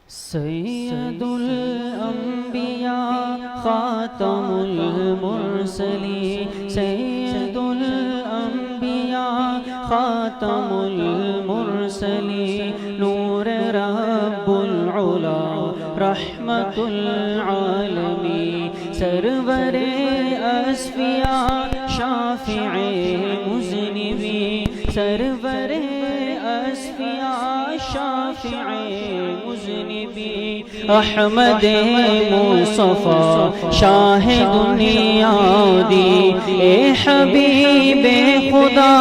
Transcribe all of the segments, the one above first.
سید الانبیاء خاتم المرسلین سید الانبیاء خاتم المرسلین نور رب العلا رحمت العالمین سرور اصفیاء شافع مذنبین سرور اصفیاء شافع مذنبین احمد مصطفیٰ شاہ دنیا دی اے حبیب خدا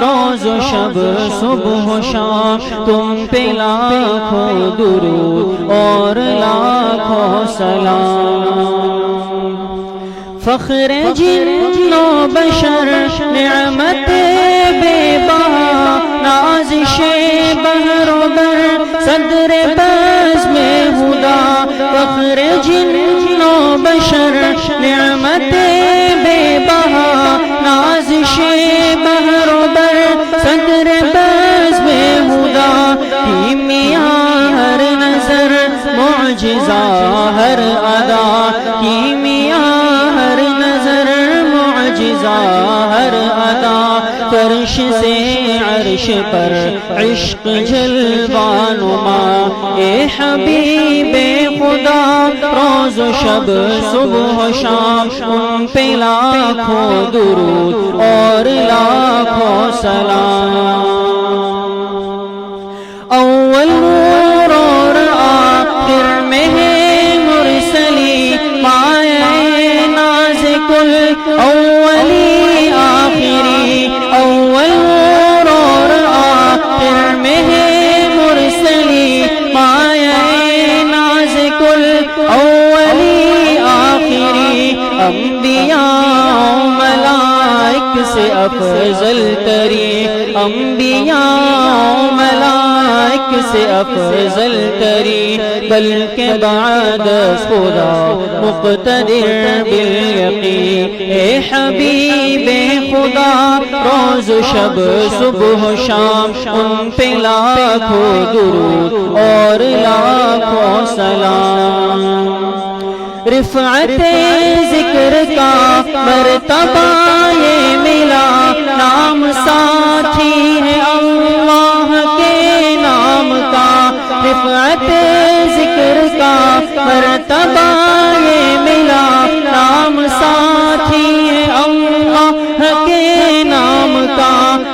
روز و شب صبح و شام تم پہ لاکھوں درود اور لاکھوں سلام فخر جن و بشر نعمت بے بہا نازش بحر و بر صدر بزم ہدا فخر جن و بشر نعمت بے بہا نازش بحر و بر صدر بزم ہدا کیمیاں ہر نظر معجزہ ہر ادا کیمیاں ہر نظر معجزہ ہر ادا فرش سے عرش پر عشق جلوانما اے حبیب خدا روز و شب صبح و شام ان پہ لاکھوں درود اور لاکھوں سلام اول نور اور آخر میں ہے مرسلی مایہ ناز کل اولی آخری اول نور اور آخر میں ہے مرسلی مایہ ناز کل اولی آخری انبیاء ملائک سے افضل ترین انبیاء ملائک سے افضل ترین بلکہ بعد خدا مقتدر بالیقین اے حبیب خدا روز و شب صبح و شام ان پہ لاکھوں درود اور لاکھوں سلام رفعت ذکر کا مرتبہ یہ ملا نام ساتھی ہے اللہ کے نام کا رفعت ذکر کا مرتبہ یہ ملا نام ساتھی ہے اللہ کے نام کا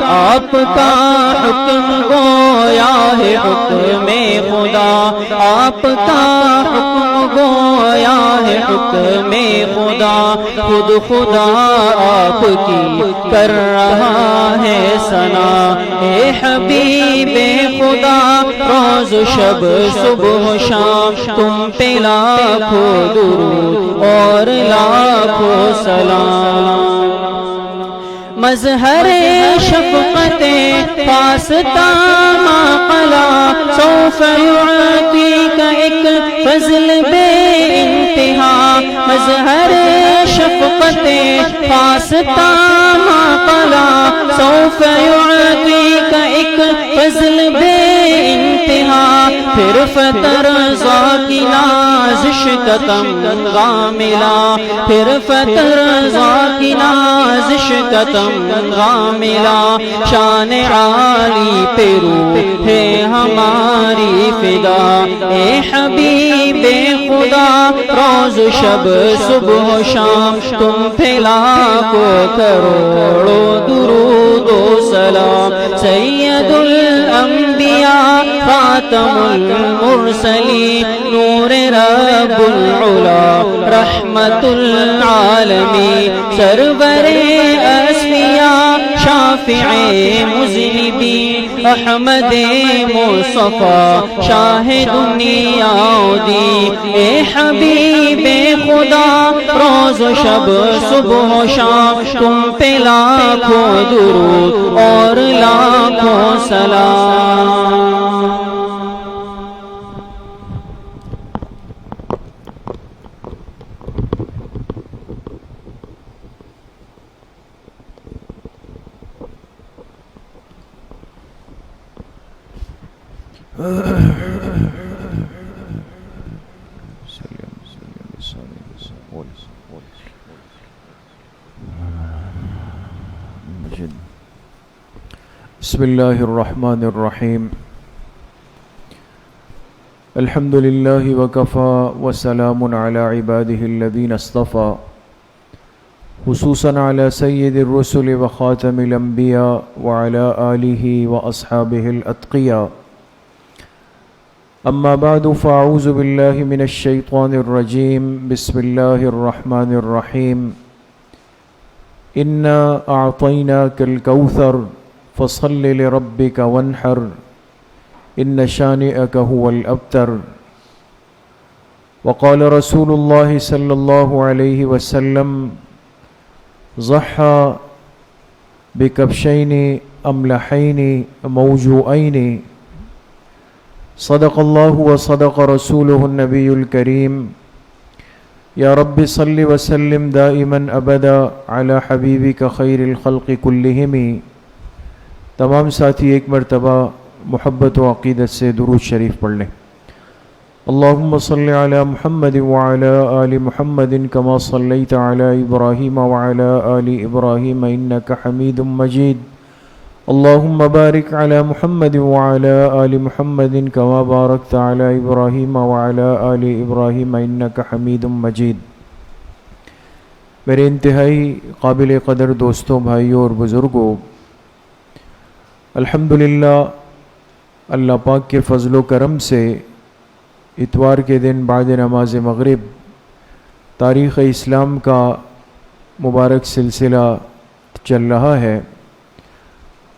آپ کا حکم گویا ہے حکم خدا آپ کا حکم گویا ہے حکم خدا خود خدا آپ کی کر رہا ہے ثنا اے حبیب خدا روز و شب صبح و شام تم پہ لاکھوں درود اور لاکھوں سلام مظہر شفقت پاستا ماقلا سوف یعطیک ایک فضل بے انتہا مظہر شفقت پاستا ماقلا سوف یعطیک ایک فضل بے انتہا پھر فترضا کی نازش کا تمغہ ملا پھر فترضا کی نازش کا تمغہ ملا شان عالی پہ روح ہے ہماری فدا اے حبیب خدا روز و شب صبح و شام تم پہ لاکھوں کروڑوں درود و سلام سید الانبیاء خاتم المرسلین نور رب العلا رحمت العالمین سرور اصفیاء شافع مذنبین احمد مصطفیٰ شاہ دنیا دی اے حبیب خدا روز و شب صبح و شام تم پہ لاکھوں درود اور لاکھوں سلام بسم اللہ الرحمن الرحیم الحمد للہ وکفا وسلام علی عبادہ الذین اصطفى خصوصاً علی سید الرسل وخاتم الانبیاء وعلی آلہ واصحابہ الاتقیاء اما بعد فاعوذ باللہ من الشیطان الرجیم بسم اللہ الرحمن الرحیم انا اعطیناک الکوثر فصل لربک وانحر ان شانئک هو الابتر وقال رسول اللہ صلی اللہ علیہ وسلم ضحى بکبشین املحین موجوعین صدق اللہ وصدق رسولہ النبی الکریم یا رب صل وسلم دائما ابدا علی حبیبک خیر الخلق کلہم۔ تمام ساتھی ایک مرتبہ محبت و عقیدت سے درود شریف پڑھ لیں۔ اللہم صلی علی محمد وعلی آل محمد کما صلیت علی ابراہیم وعلی آل ابراہیم انک حمید مجید۔ اللہم بارک علی محمد وعلی آل محمد کما بارکت علی ابراہیم وعلی آل ابراہیم انک حمید مجید۔ میرے انتہائی قابل قدر دوستوں، بھائیوں اور بزرگوں، الحمدللہ اللہ پاک کے فضل و کرم سے اتوار کے دن بعد نماز مغرب تاریخ اسلام کا مبارک سلسلہ چل رہا ہے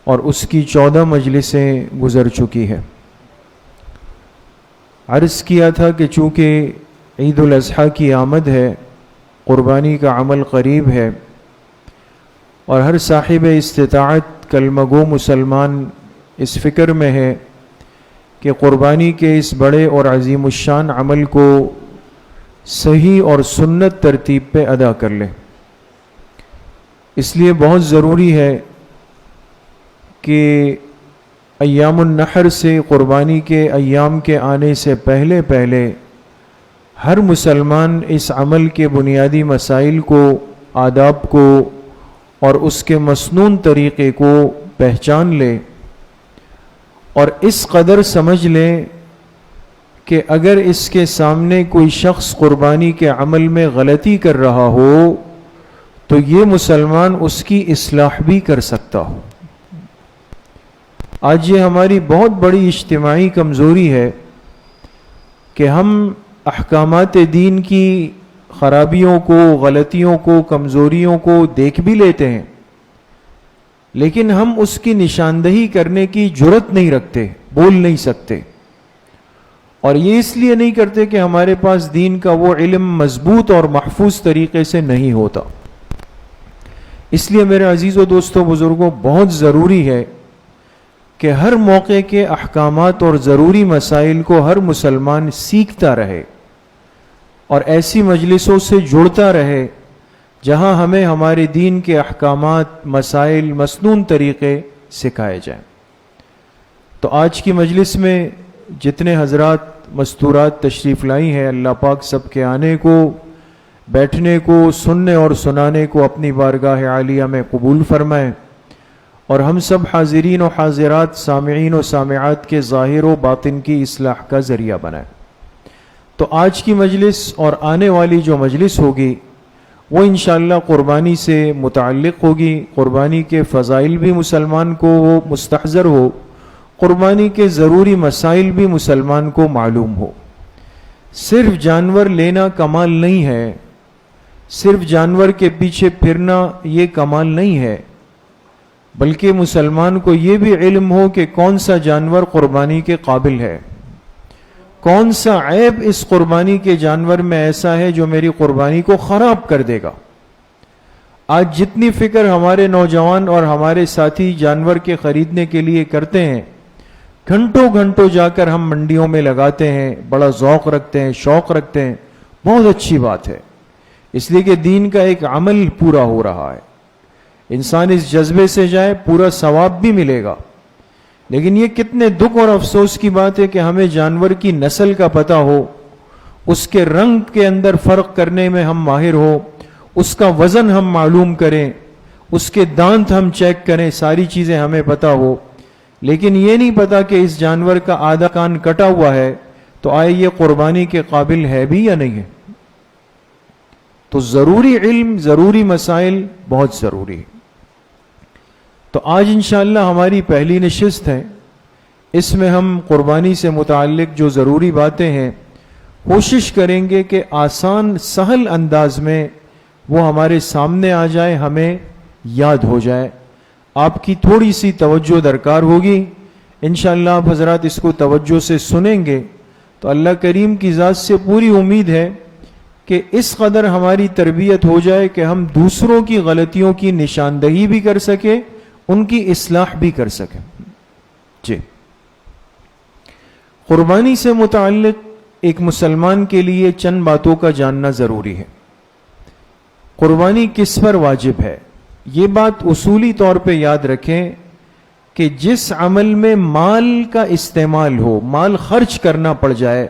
اور اس کی 14 مجلسیں گزر چکی ہیں۔ عرض کیا تھا کہ چونکہ عید الاضحیٰ کی آمد ہے، قربانی کا عمل قریب ہے اور ہر صاحب استطاعت کلمہ گو مسلمان اس فکر میں ہے کہ قربانی کے اس بڑے اور عظیم الشان عمل کو صحیح اور سنت ترتیب پہ ادا کر لے۔ اس لیے بہت ضروری ہے کہ ایام النحر سے، قربانی کے ایام کے آنے سے پہلے ہر مسلمان اس عمل کے بنیادی مسائل کو، آداب کو اور اس کے مسنون طریقے کو پہچان لے اور اس قدر سمجھ لے کہ اگر اس کے سامنے کوئی شخص قربانی کے عمل میں غلطی کر رہا ہو تو یہ مسلمان اس کی اصلاح بھی کر سکتا ہو۔ آج یہ ہماری بہت بڑی اجتماعی کمزوری ہے کہ ہم احکامات دین کی خرابیوں کو، غلطیوں کو، کمزوریوں کو دیکھ بھی لیتے ہیں، لیکن ہم اس کی نشاندہی کرنے کی جرات نہیں رکھتے، بول نہیں سکتے، اور یہ اس لیے نہیں کرتے کہ ہمارے پاس دین کا وہ علم مضبوط اور محفوظ طریقے سے نہیں ہوتا۔ اس لیے میرے عزیزوں، دوستوں، بزرگوں، بہت ضروری ہے کہ ہر موقع کے احکامات اور ضروری مسائل کو ہر مسلمان سیکھتا رہے اور ایسی مجلسوں سے جڑتا رہے جہاں ہمیں ہمارے دین کے احکامات، مسائل، مسنون طریقے سکھائے جائیں۔ تو آج کی مجلس میں جتنے حضرات مستورات تشریف لائی ہیں، اللہ پاک سب کے آنے کو، بیٹھنے کو، سننے اور سنانے کو اپنی بارگاہ عالیہ میں قبول فرمائیں اور ہم سب حاضرین و حاضرات، سامعین و سامعات کے ظاہر و باطن کی اصلاح کا ذریعہ بنائیں۔ تو آج کی مجلس اور آنے والی جو مجلس ہوگی وہ انشاءاللہ قربانی سے متعلق ہوگی۔ قربانی کے فضائل بھی مسلمان کو مستحضر ہو، قربانی کے ضروری مسائل بھی مسلمان کو معلوم ہو۔ صرف جانور لینا کمال نہیں ہے، صرف جانور کے پیچھے پھرنا یہ کمال نہیں ہے، بلکہ مسلمان کو یہ بھی علم ہو کہ کون سا جانور قربانی کے قابل ہے، کون سا عیب اس قربانی کے جانور میں ایسا ہے جو میری قربانی کو خراب کر دے گا۔ آج جتنی فکر ہمارے نوجوان اور ہمارے ساتھی جانور کے خریدنے کے لیے کرتے ہیں، گھنٹوں جا کر ہم منڈیوں میں لگاتے ہیں، بڑا ذوق رکھتے ہیں، شوق رکھتے ہیں، بہت اچھی بات ہے، اس لیے کہ دین کا ایک عمل پورا ہو رہا ہے۔ انسان اس جذبے سے جائے، پورا ثواب بھی ملے گا، لیکن یہ کتنے دکھ اور افسوس کی بات ہے کہ ہمیں جانور کی نسل کا پتہ ہو، اس کے رنگ کے اندر فرق کرنے میں ہم ماہر ہو، اس کا وزن ہم معلوم کریں، اس کے دانت ہم چیک کریں، ساری چیزیں ہمیں پتہ ہو، لیکن یہ نہیں پتا کہ اس جانور کا آدھا کان کٹا ہوا ہے تو آئے یہ قربانی کے قابل ہے بھی یا نہیں ہے. تو ضروری علم، ضروری مسائل بہت ضروری ہے. تو آج انشاءاللہ ہماری پہلی نشست ہے، اس میں ہم قربانی سے متعلق جو ضروری باتیں ہیں کوشش کریں گے کہ آسان سہل انداز میں وہ ہمارے سامنے آ جائے، ہمیں یاد ہو جائے. آپ کی تھوڑی سی توجہ درکار ہوگی. انشاءاللہ آپ حضرات اس کو توجہ سے سنیں گے تو اللہ کریم کی ذات سے پوری امید ہے کہ اس قدر ہماری تربیت ہو جائے کہ ہم دوسروں کی غلطیوں کی نشاندہی بھی کر سکیں، ان کی اصلاح بھی کر سکیں. جی، قربانی سے متعلق ایک مسلمان کے لیے چند باتوں کا جاننا ضروری ہے. قربانی کس پر واجب ہے؟ یہ بات اصولی طور پہ یاد رکھیں کہ جس عمل میں مال کا استعمال ہو، مال خرچ کرنا پڑ جائے،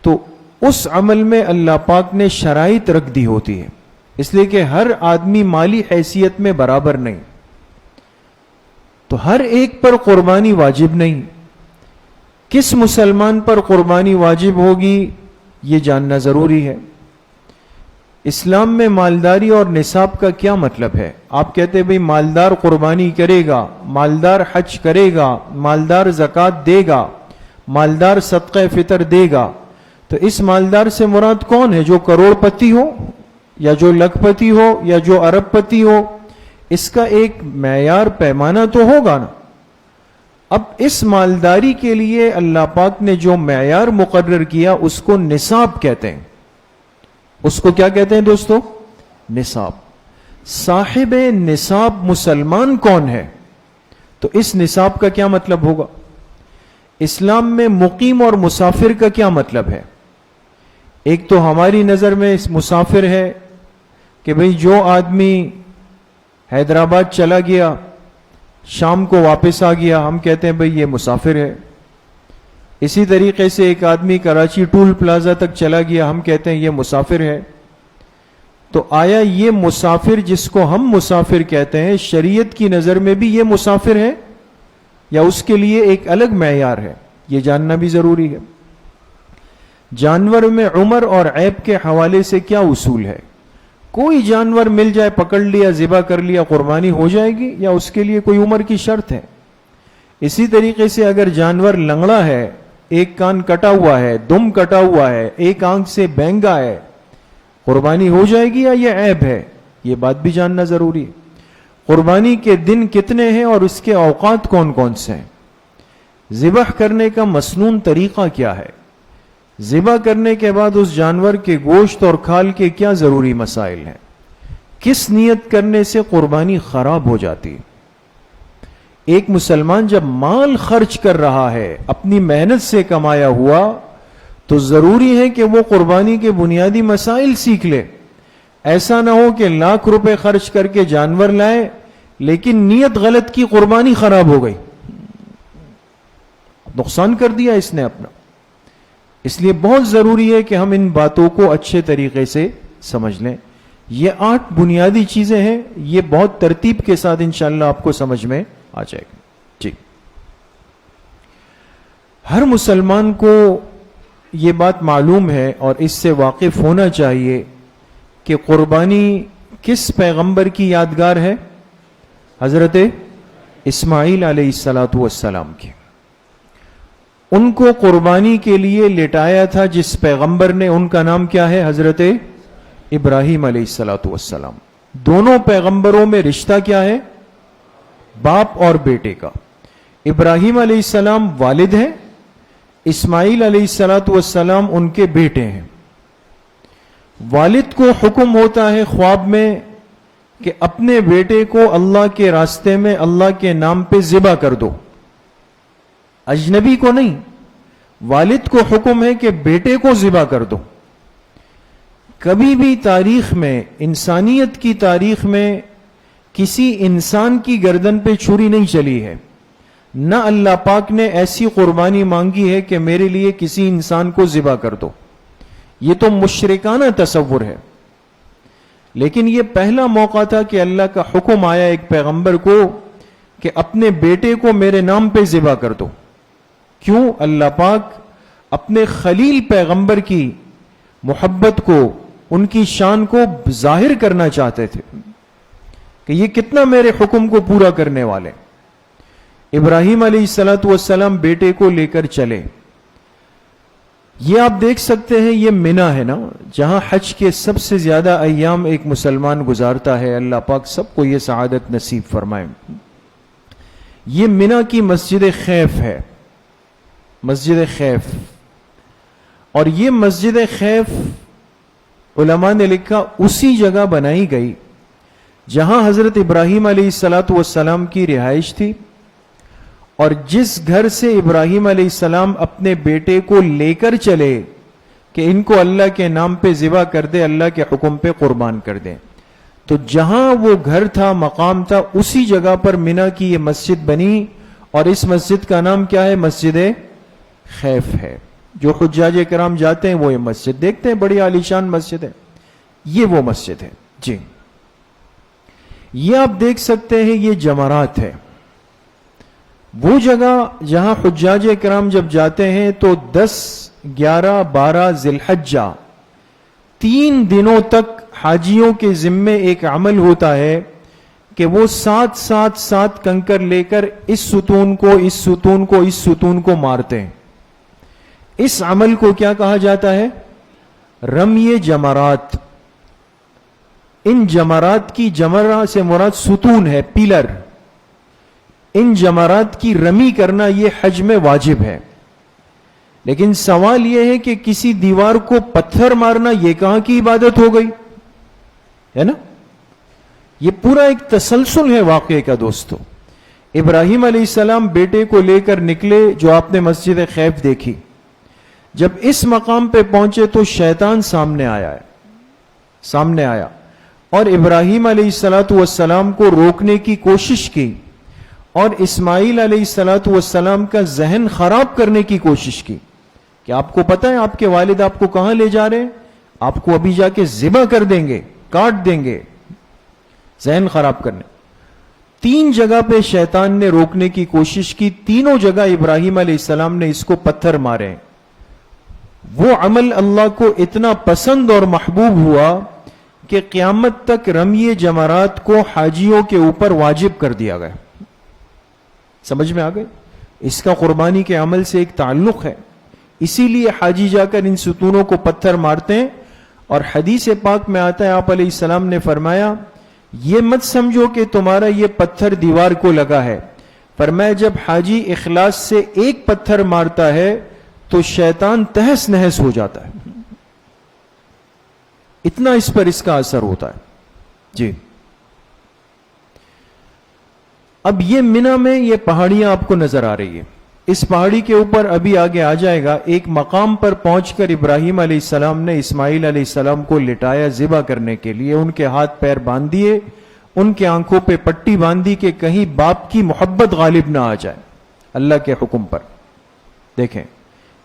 تو اس عمل میں اللہ پاک نے شرائط رکھ دی ہوتی ہے، اس لیے کہ ہر آدمی مالی حیثیت میں برابر نہیں، تو ہر ایک پر قربانی واجب نہیں. کس مسلمان پر قربانی واجب ہوگی یہ جاننا ضروری ہے. اسلام میں مالداری اور نصاب کا کیا مطلب ہے؟ آپ کہتے ہیں بھئی مالدار قربانی کرے گا، مالدار حج کرے گا، مالدار زکوٰۃ دے گا، مالدار صدقہ فطر دے گا. تو اس مالدار سے مراد کون ہے؟ جو کروڑ پتی ہو یا جو لکھ پتی ہو یا جو ارب پتی ہو؟ اس کا ایک معیار پیمانہ تو ہوگا نا. اب اس مالداری کے لیے اللہ پاک نے جو معیار مقرر کیا اس کو نصاب کہتے ہیں. اس کو کیا کہتے ہیں دوستو؟ نصاب. صاحب نصاب مسلمان کون ہے؟ تو اس نصاب کا کیا مطلب ہوگا؟ اسلام میں مقیم اور مسافر کا کیا مطلب ہے؟ ایک تو ہماری نظر میں اس مسافر ہے کہ بھئی جو آدمی حیدرآباد چلا گیا، شام کو واپس آ گیا، ہم کہتے ہیں بھئی یہ مسافر ہے. اسی طریقے سے ایک آدمی کراچی ٹول پلازا تک چلا گیا، ہم کہتے ہیں یہ مسافر ہے. تو آیا یہ مسافر جس کو ہم مسافر کہتے ہیں شریعت کی نظر میں بھی یہ مسافر ہے یا اس کے لیے ایک الگ معیار ہے؟ یہ جاننا بھی ضروری ہے. جانور میں عمر اور عیب کے حوالے سے کیا اصول ہے؟ کوئی جانور مل جائے، پکڑ لیا، ذبح کر لیا، قربانی ہو جائے گی یا اس کے لیے کوئی عمر کی شرط ہے؟ اسی طریقے سے اگر جانور لنگڑا ہے، ایک کان کٹا ہوا ہے، دم کٹا ہوا ہے، ایک آنکھ سے بینگا ہے، قربانی ہو جائے گی یا یہ عیب ہے؟ یہ بات بھی جاننا ضروری ہے. قربانی کے دن کتنے ہیں اور اس کے اوقات کون کون سے ہیں؟ ذبح کرنے کا مسنون طریقہ کیا ہے؟ ذبح کرنے کے بعد اس جانور کے گوشت اور کھال کے کیا ضروری مسائل ہیں؟ کس نیت کرنے سے قربانی خراب ہو جاتی ہے؟ ایک مسلمان جب مال خرچ کر رہا ہے اپنی محنت سے کمایا ہوا تو ضروری ہے کہ وہ قربانی کے بنیادی مسائل سیکھ لے. ایسا نہ ہو کہ لاکھ روپے خرچ کر کے جانور لائے لیکن نیت غلط کی، قربانی خراب ہو گئی، نقصان کر دیا اس نے اپنا. اس لیے بہت ضروری ہے کہ ہم ان باتوں کو اچھے طریقے سے سمجھ لیں. یہ 8 بنیادی چیزیں ہیں، یہ بہت ترتیب کے ساتھ انشاءاللہ آپ کو سمجھ میں آ جائے گا. جی، ہر مسلمان کو یہ بات معلوم ہے اور اس سے واقف ہونا چاہیے کہ قربانی کس پیغمبر کی یادگار ہے؟ حضرت اسماعیل علیہ السلام کی. ان کو قربانی کے لیے لٹایا تھا جس پیغمبر نے، ان کا نام کیا ہے؟ حضرت ابراہیم علیہ السلام. دونوں پیغمبروں میں رشتہ کیا ہے؟ باپ اور بیٹے کا. ابراہیم علیہ السلام والد ہیں، اسماعیل علیہ السلام ان کے بیٹے ہیں. والد کو حکم ہوتا ہے خواب میں کہ اپنے بیٹے کو اللہ کے راستے میں اللہ کے نام پہ ذبح کر دو. اجنبی کو نہیں، والد کو حکم ہے کہ بیٹے کو ذبح کر دو. کبھی بھی تاریخ میں، انسانیت کی تاریخ میں کسی انسان کی گردن پہ چھری نہیں چلی ہے، نہ اللہ پاک نے ایسی قربانی مانگی ہے کہ میرے لیے کسی انسان کو ذبح کر دو. یہ تو مشرکانہ تصور ہے. لیکن یہ پہلا موقع تھا کہ اللہ کا حکم آیا ایک پیغمبر کو کہ اپنے بیٹے کو میرے نام پہ ذبح کر دو. کیوں؟ اللہ پاک اپنے خلیل پیغمبر کی محبت کو، ان کی شان کو ظاہر کرنا چاہتے تھے کہ یہ کتنا میرے حکم کو پورا کرنے والے. ابراہیم علیہ السلام بیٹے کو لے کر چلے. یہ آپ دیکھ سکتے ہیں، یہ منا ہے نا، جہاں حج کے سب سے زیادہ ایام ایک مسلمان گزارتا ہے. اللہ پاک سب کو یہ سعادت نصیب فرمائے. یہ منا کی مسجد خیف ہے، مسجد خیف. اور یہ مسجد خیف علماء نے لکھا اسی جگہ بنائی گئی جہاں حضرت ابراہیم علیہ السلام کی رہائش تھی، اور جس گھر سے ابراہیم علیہ السلام اپنے بیٹے کو لے کر چلے کہ ان کو اللہ کے نام پہ ذبح کر دے، اللہ کے حکم پہ قربان کر دیں. تو جہاں وہ گھر تھا، مقام تھا، اسی جگہ پر منا کی یہ مسجد بنی، اور اس مسجد کا نام کیا ہے؟ مسجد خیف ہے. جو حجاج کرام جاتے ہیں وہ یہ مسجد دیکھتے ہیں، بڑی عالیشان مسجد ہے. یہ وہ مسجد ہے. جی، یہ آپ دیکھ سکتے ہیں، یہ جمرات ہے. وہ جگہ جہاں حجاج کرام جب جاتے ہیں تو 10، 11، 12 ذی الحجہ 3 دنوں تک حاجیوں کے ذمے ایک عمل ہوتا ہے کہ وہ 7 کنکر لے کر اس ستون کو، اس ستون کو، اس ستون کو مارتے ہیں. اس عمل کو کیا کہا جاتا ہے؟ رمی جمرات. ان جمرات کی، جمرہ سے مراد ستون ہے، پلر. ان جمرات کی رمی کرنا یہ حج میں واجب ہے. لیکن سوال یہ ہے کہ کسی دیوار کو پتھر مارنا یہ کہاں کی عبادت ہو گئی ہے نا؟ یہ پورا ایک تسلسل ہے واقعے کا دوستو. ابراہیم علیہ السلام بیٹے کو لے کر نکلے، جو آپ نے مسجد خیف دیکھی. جب اس مقام پہ پہنچے تو شیطان سامنے آیا اور ابراہیم علیہ السلام کو روکنے کی کوشش کی، اور اسماعیل علیہ السلام کا ذہن خراب کرنے کی کوشش کی کہ آپ کو پتہ ہے آپ کے والد آپ کو کہاں لے جا رہے ہیں، آپ کو ابھی جا کے ذبح کر دیں گے، کاٹ دیں گے. ذہن خراب کرنے. 3 جگہ پہ شیطان نے روکنے کی کوشش کی، تینوں جگہ ابراہیم علیہ السلام نے اس کو پتھر مارے. وہ عمل اللہ کو اتنا پسند اور محبوب ہوا کہ قیامت تک رمی جمرات کو حاجیوں کے اوپر واجب کر دیا گیا. سمجھ میں آ گئے؟ اس کا قربانی کے عمل سے ایک تعلق ہے. اسی لیے حاجی جا کر ان ستونوں کو پتھر مارتے ہیں. اور حدیث پاک میں آتا ہے، آپ علیہ السلام نے فرمایا یہ مت سمجھو کہ تمہارا یہ پتھر دیوار کو لگا ہے. فرمایا جب حاجی اخلاص سے ایک پتھر مارتا ہے تو شیطان تہس نہس ہو جاتا ہے. اتنا اس پر اس کا اثر ہوتا ہے. جی، اب یہ منا میں یہ پہاڑیاں آپ کو نظر آ رہی ہے. اس پہاڑی کے اوپر ابھی آگے آ جائے گا، ایک مقام پر پہنچ کر ابراہیم علیہ السلام نے اسماعیل علیہ السلام کو لٹایا ذبح کرنے کے لیے. ان کے ہاتھ پیر باندھ دیے، ان کے آنکھوں پہ پٹی باندھی کہ کہیں باپ کی محبت غالب نہ آ جائے اللہ کے حکم پر. دیکھیں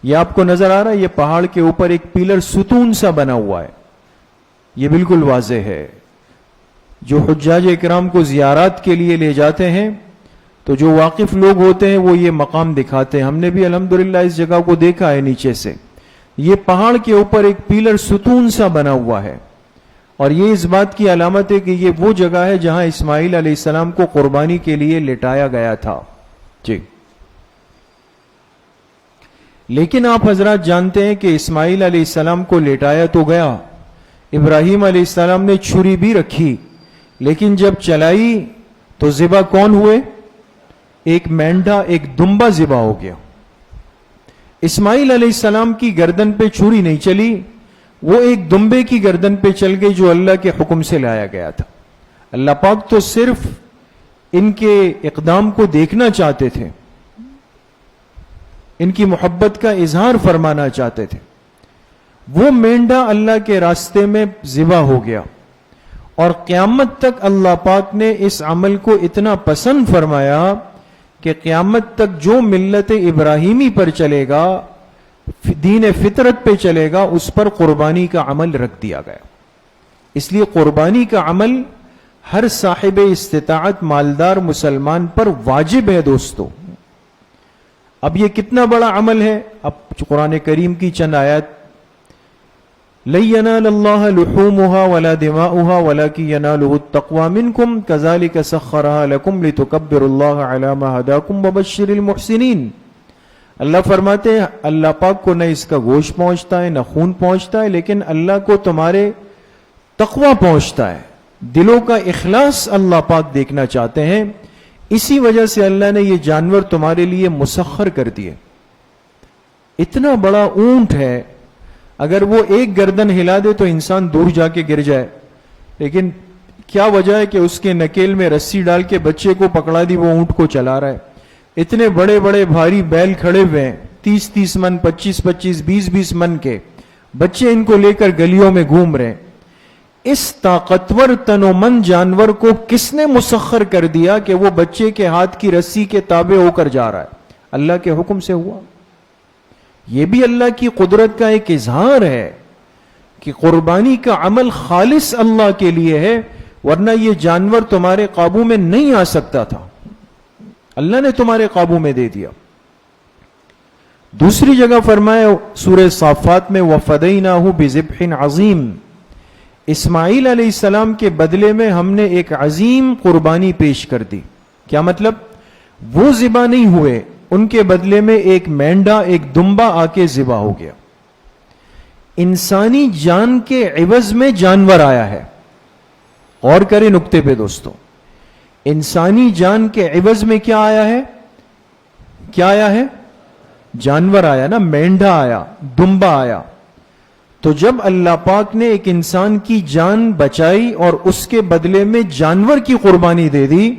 یہ آپ کو نظر آ رہا ہے، یہ پہاڑ کے اوپر ایک پیلر ستون سا بنا ہوا ہے. یہ بالکل واضح ہے. جو حجاج اکرام کو زیارات کے لیے لے جاتے ہیں تو جو واقف لوگ ہوتے ہیں وہ یہ مقام دکھاتے ہیں. ہم نے بھی الحمدللہ اس جگہ کو دیکھا ہے نیچے سے. یہ پہاڑ کے اوپر ایک پیلر ستون سا بنا ہوا ہے، اور یہ اس بات کی علامت ہے کہ یہ وہ جگہ ہے جہاں اسماعیل علیہ السلام کو قربانی کے لیے لٹایا گیا تھا. جی، لیکن آپ حضرات جانتے ہیں کہ اسماعیل علیہ السلام کو لٹایا تو گیا، ابراہیم علیہ السلام نے چھری بھی رکھی، لیکن جب چلائی تو ذبح کون ہوئے؟ ایک مینڈھا، ایک دمبا ذبح ہو گیا. اسماعیل علیہ السلام کی گردن پہ چھری نہیں چلی، وہ ایک دمبے کی گردن پہ چل گئی جو اللہ کے حکم سے لایا گیا تھا. اللہ پاک تو صرف ان کے اقدام کو دیکھنا چاہتے تھے، ان کی محبت کا اظہار فرمانا چاہتے تھے. وہ مینڈا اللہ کے راستے میں ذبح ہو گیا، اور قیامت تک اللہ پاک نے اس عمل کو اتنا پسند فرمایا کہ قیامت تک جو ملت ابراہیمی پر چلے گا، دین فطرت پہ چلے گا، اس پر قربانی کا عمل رکھ دیا گیا. اس لیے قربانی کا عمل ہر صاحب استطاعت مالدار مسلمان پر واجب ہے دوستو. اب یہ کتنا بڑا عمل ہے. اب قرآن کریم کی چند آیات، لَن يَنَالَ اللَّهَ لُحُومُهَا وَلَا دِمَاؤُهَا وَلَكِنْ يَنَالُهُ التَّقْوَى مِنْكُمْ كَذَلِكَ سَخَّرَهَا لَكُمْ لِتُكَبِّرُوا اللَّهَ عَلَى مَا هَدَاكُمْ وَبَشِّرِ الْمُحْسِنِينَ. اللہ فرماتے ہیں اللہ پاک کو نہ اس کا گوشت پہنچتا ہے نہ خون پہنچتا ہے، لیکن اللہ کو تمہارے تقوی پہنچتا ہے، دلوں کا اخلاص اللہ پاک دیکھنا چاہتے ہیں. اسی وجہ سے اللہ نے یہ جانور تمہارے لیے مسخر کر دیے. اتنا بڑا اونٹ ہے، اگر وہ ایک گردن ہلا دے تو انسان دور جا کے گر جائے، لیکن کیا وجہ ہے کہ اس کے نکیل میں رسی ڈال کے بچے کو پکڑا دی، وہ اونٹ کو چلا رہا ہے. اتنے بڑے بڑے بھاری بیل کھڑے ہوئے ہیں، 30 من، 25 20 من کے بچے ان کو لے کر گلیوں میں گھوم رہے ہیں. اس طاقتور تنومند جانور کو کس نے مسخر کر دیا کہ وہ بچے کے ہاتھ کی رسی کے تابع ہو کر جا رہا ہے؟ اللہ کے حکم سے ہوا. یہ بھی اللہ کی قدرت کا ایک اظہار ہے کہ قربانی کا عمل خالص اللہ کے لیے ہے، ورنہ یہ جانور تمہارے قابو میں نہیں آ سکتا تھا، اللہ نے تمہارے قابو میں دے دیا. دوسری جگہ فرمایا سورہ صافات میں وَفَدَيْنَاهُ بِذِبْحٍ عَظِيمٍ، اسماعیل علیہ السلام کے بدلے میں ہم نے ایک عظیم قربانی پیش کر دی. کیا مطلب؟ وہ ذبح نہیں ہوئے، ان کے بدلے میں ایک مینڈا، ایک دمبا آ کے ذبح ہو گیا. انسانی جان کے عوض میں جانور آیا ہے. غور کریں نقطے پہ دوستو، انسانی جان کے عوض میں کیا آیا ہے؟ کیا آیا ہے؟ جانور آیا نا، مینڈا آیا، دمبا آیا. تو جب اللہ پاک نے ایک انسان کی جان بچائی اور اس کے بدلے میں جانور کی قربانی دے دی،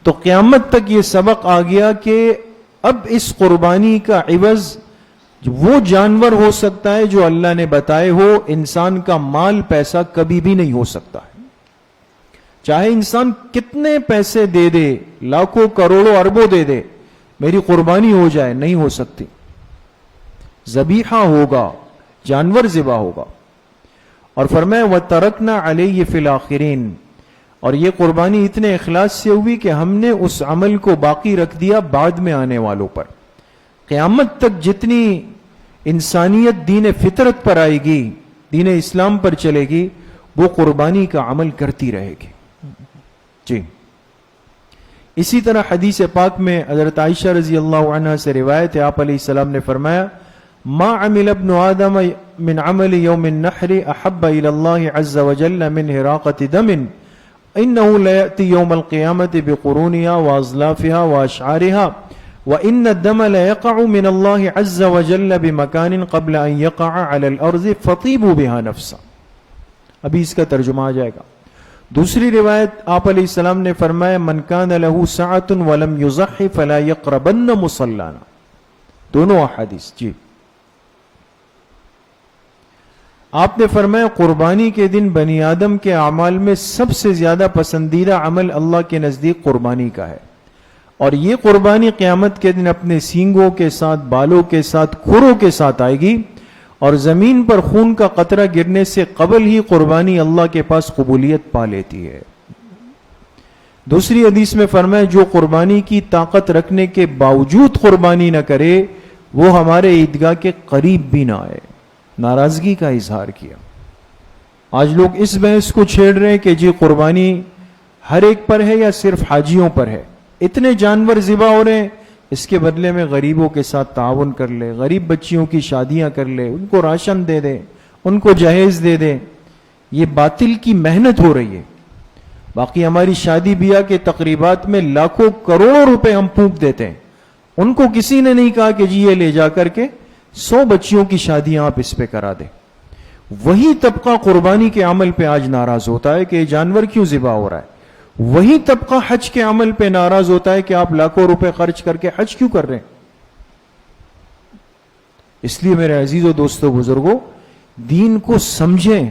تو قیامت تک یہ سبق آ گیا کہ اب اس قربانی کا عوض وہ جانور ہو سکتا ہے جو اللہ نے بتائے ہو. انسان کا مال پیسہ کبھی بھی نہیں ہو سکتا ہے. چاہے انسان کتنے پیسے دے دے، لاکھوں کروڑوں اربوں دے دے، میری قربانی ہو جائے، نہیں ہو سکتی. ذبیحہ ہوگا، جانور ذبح ہوگا. اور فرمایا وَتَرَكْنَا عَلَيْهِ فِي الْآخِرِينَ، اور یہ قربانی اتنے اخلاص سے ہوئی کہ ہم نے اس عمل کو باقی رکھ دیا بعد میں آنے والوں پر. قیامت تک جتنی انسانیت دین فطرت پر آئے گی، دین اسلام پر چلے گی، وہ قربانی کا عمل کرتی رہے گی. جی اسی طرح حدیث پاک میں حضرت عائشہ رضی اللہ عنہ سے روایت ہے، آپ علیہ السلام نے فرمایا ما عمل ابن آدم من عمل يوم النحر احب الى الله عز وجل من هراقة دم انه لا يأتي يوم القيامة بقرونها واظلافها واشعارها وان الدم لا يقع من الله عز وجل بمكان قبل ان يقع على الارض فطيبوا بها نفسا. ابھی اس کا ترجمہ آ جائے گا. دوسری روایت آپ علیہ السلام نے فرمایا من كان له ساعة ولم يضح فلا يقربن مصلانا. دونوں احادیث. جی آپ نے فرمایا قربانی کے دن بنی آدم کے اعمال میں سب سے زیادہ پسندیدہ عمل اللہ کے نزدیک قربانی کا ہے، اور یہ قربانی قیامت کے دن اپنے سینگوں کے ساتھ، بالوں کے ساتھ، کھروں کے ساتھ آئے گی، اور زمین پر خون کا قطرہ گرنے سے قبل ہی قربانی اللہ کے پاس قبولیت پا لیتی ہے. دوسری حدیث میں فرمایا جو قربانی کی طاقت رکھنے کے باوجود قربانی نہ کرے وہ ہمارے عیدگاہ کے قریب بھی نہ آئے. ناراضگی کا اظہار کیا. آج لوگ اس بحث کو چھیڑ رہے ہیں کہ جی قربانی ہر ایک پر ہے یا صرف حاجیوں پر ہے. اتنے جانور ذبح ہو رہے ہیں، اس کے بدلے میں غریبوں کے ساتھ تعاون کر لے، غریب بچیوں کی شادیاں کر لے، ان کو راشن دے دے، ان کو جہیز دے دے. یہ باطل کی محنت ہو رہی ہے. باقی ہماری شادی بیاہ کے تقریبات میں لاکھوں کروڑوں روپے ہم پھونک دیتے ہیں، ان کو کسی نے نہیں کہا کہ جی یہ لے جا کر کے 100 بچیوں کی شادیاں آپ اس پہ کرا دیں. وہی طبقہ قربانی کے عمل پہ آج ناراض ہوتا ہے کہ یہ جانور کیوں ذبح ہو رہا ہے. وہی طبقہ حج کے عمل پہ ناراض ہوتا ہے کہ آپ لاکھوں روپے خرچ کر کے حج کیوں کر رہے ہیں. اس لیے میرے عزیزو دوستو بزرگو، دین کو سمجھیں.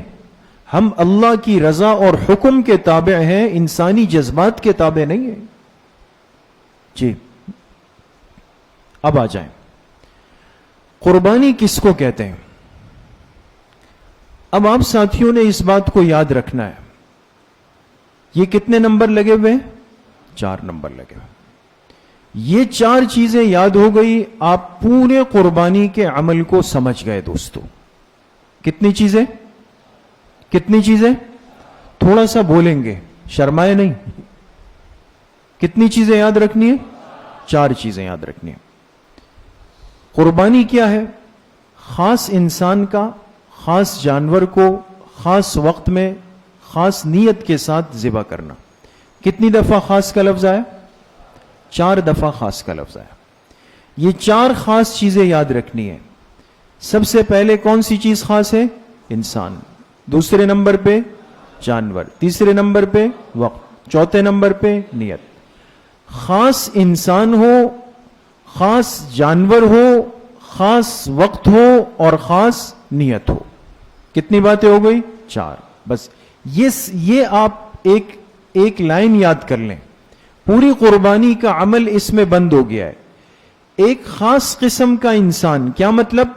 ہم اللہ کی رضا اور حکم کے تابع ہیں، انسانی جذبات کے تابع نہیں ہیں. جی اب آ جائیں، قربانی کس کو کہتے ہیں. اب آپ ساتھیوں نے اس بات کو یاد رکھنا ہے، یہ کتنے نمبر لگے ہوئے؟ 4 نمبر لگے ہوئے. یہ 4 چیزیں یاد ہو گئی، آپ پورے قربانی کے عمل کو سمجھ گئے دوستو. کتنی چیزیں؟ کتنی چیزیں؟ تھوڑا سا بولیں گے، شرمائے نہیں. کتنی چیزیں یاد رکھنی ہے؟ 4 چیزیں یاد رکھنی ہے. قربانی کیا ہے؟ خاص انسان کا، خاص جانور کو خاص وقت میں خاص نیت کے ساتھ ذبح کرنا. کتنی دفعہ خاص کا لفظ آیا؟ 4 دفعہ خاص کا لفظ آیا. یہ 4 خاص چیزیں یاد رکھنی ہے. سب سے پہلے کون سی چیز خاص ہے؟ انسان. دوسرے نمبر پہ جانور. تیسرے نمبر پہ وقت. چوتھے نمبر پہ نیت. خاص انسان ہو، خاص جانور ہو، خاص وقت ہو اور خاص نیت ہو. کتنی باتیں ہو گئی؟ 4. بس یہ آپ ایک لائن یاد کر لیں. پوری قربانی کا عمل اس میں بند ہو گیا ہے. ایک خاص قسم کا انسان، کیا مطلب؟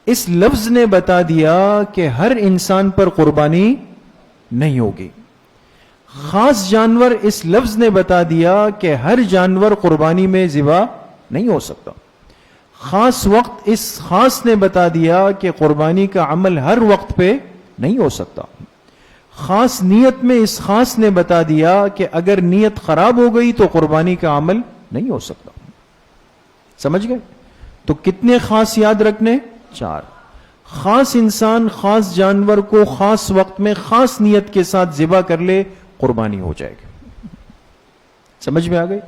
اس لفظ نے بتا دیا کہ ہر انسان پر قربانی نہیں ہوگی. خاص جانور، اس لفظ نے بتا دیا کہ ہر جانور قربانی میں ذبح نہیں ہو سکتا. خاص وقت، اس خاص نے بتا دیا کہ قربانی کا عمل ہر وقت پہ نہیں ہو سکتا. خاص نیت میں اس خاص نے بتا دیا کہ اگر نیت خراب ہو گئی تو قربانی کا عمل نہیں ہو سکتا. سمجھ گئے؟ تو کتنے خاص یاد رکھنے؟ 4. خاص انسان خاص جانور کو خاص وقت میں خاص نیت کے ساتھ ذبح کر لے، قربانی ہو جائے گی. سمجھ میں آ گئی؟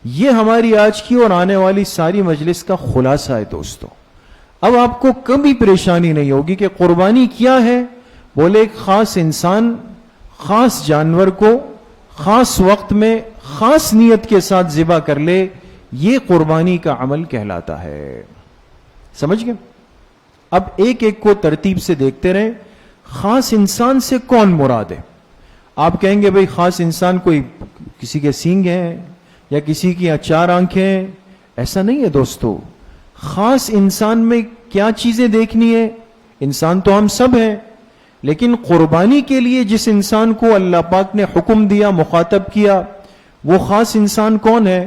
یہ ہماری آج کی اور آنے والی ساری مجلس کا خلاصہ ہے دوستو. اب آپ کو کبھی پریشانی نہیں ہوگی کہ قربانی کیا ہے. بولے ایک خاص انسان خاص جانور کو خاص وقت میں خاص نیت کے ساتھ ذبح کر لے، یہ قربانی کا عمل کہلاتا ہے. سمجھ گئے؟ اب ایک کو ترتیب سے دیکھتے رہیں. خاص انسان سے کون مراد ہے؟ آپ کہیں گے بھئی خاص انسان کوئی کسی کے سینگ ہیں یا کسی کی 4 آنکھیں. ایسا نہیں ہے دوستو. خاص انسان میں کیا چیزیں دیکھنی ہے؟ انسان تو ہم سب ہیں، لیکن قربانی کے لیے جس انسان کو اللہ پاک نے حکم دیا، مخاطب کیا، وہ خاص انسان کون ہے؟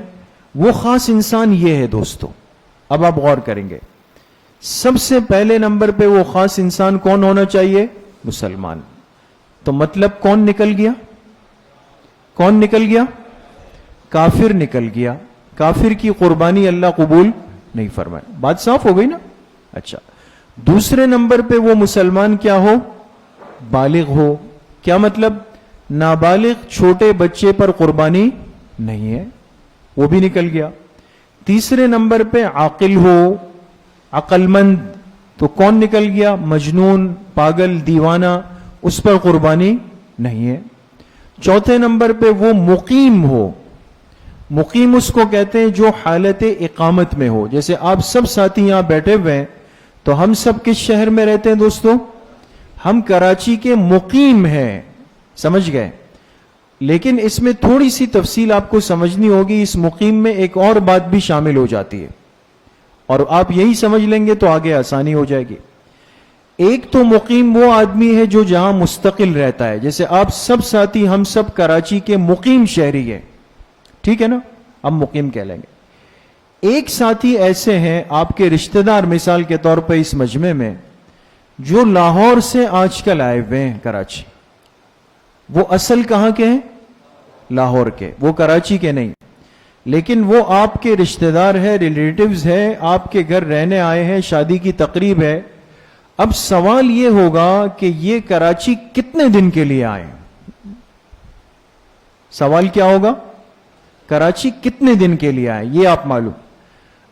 وہ خاص انسان یہ ہے دوستو. اب آپ غور کریں گے، سب سے پہلے نمبر پہ وہ خاص انسان کون ہونا چاہیے؟ مسلمان. تو مطلب کون نکل گیا؟ کون نکل گیا؟ کافر نکل گیا. کافر کی قربانی اللہ قبول نہیں فرمائے. بات صاف ہو گئی نا؟ اچھا، دوسرے نمبر پہ وہ مسلمان کیا ہو؟ بالغ ہو. کیا مطلب؟ نابالغ چھوٹے بچے پر قربانی نہیں ہے، وہ بھی نکل گیا. تیسرے نمبر پہ عاقل ہو، عقل مند. تو کون نکل گیا؟ مجنون، پاگل، دیوانہ، اس پر قربانی نہیں ہے. چوتھے نمبر پہ وہ مقیم ہو. مقیم اس کو کہتے ہیں جو حالت اقامت میں ہو. جیسے آپ سب ساتھی یہاں بیٹھے ہوئے ہیں، تو ہم سب کس شہر میں رہتے ہیں دوستو؟ ہم کراچی کے مقیم ہیں. سمجھ گئے؟ لیکن اس میں تھوڑی سی تفصیل آپ کو سمجھنی ہوگی. اس مقیم میں ایک اور بات بھی شامل ہو جاتی ہے، اور آپ یہی سمجھ لیں گے تو آگے آسانی ہو جائے گی. ایک تو مقیم وہ آدمی ہے جو جہاں مستقل رہتا ہے. جیسے آپ سب ساتھی، ہم سب کراچی کے مقیم شہری ہیں، ٹھیک ہے نا؟ ہم مقیم کہہ لیں گے. ایک ساتھی ایسے ہیں آپ کے رشتہ دار، مثال کے طور پر اس مجمع میں، جو لاہور سے آج کل آئے ہوئے ہیں کراچی. وہ اصل کہاں کے ہیں؟ لاہور کے. وہ کراچی کے نہیں، لیکن وہ آپ کے رشتہ دار ہے، ریلیٹیوز ہے، آپ کے گھر رہنے آئے ہیں، شادی کی تقریب ہے. اب سوال یہ ہوگا کہ یہ کراچی کتنے دن کے لیے آئے؟ سوال کیا ہوگا؟ کراچی کتنے دن کے لیے آئے، یہ آپ معلوم.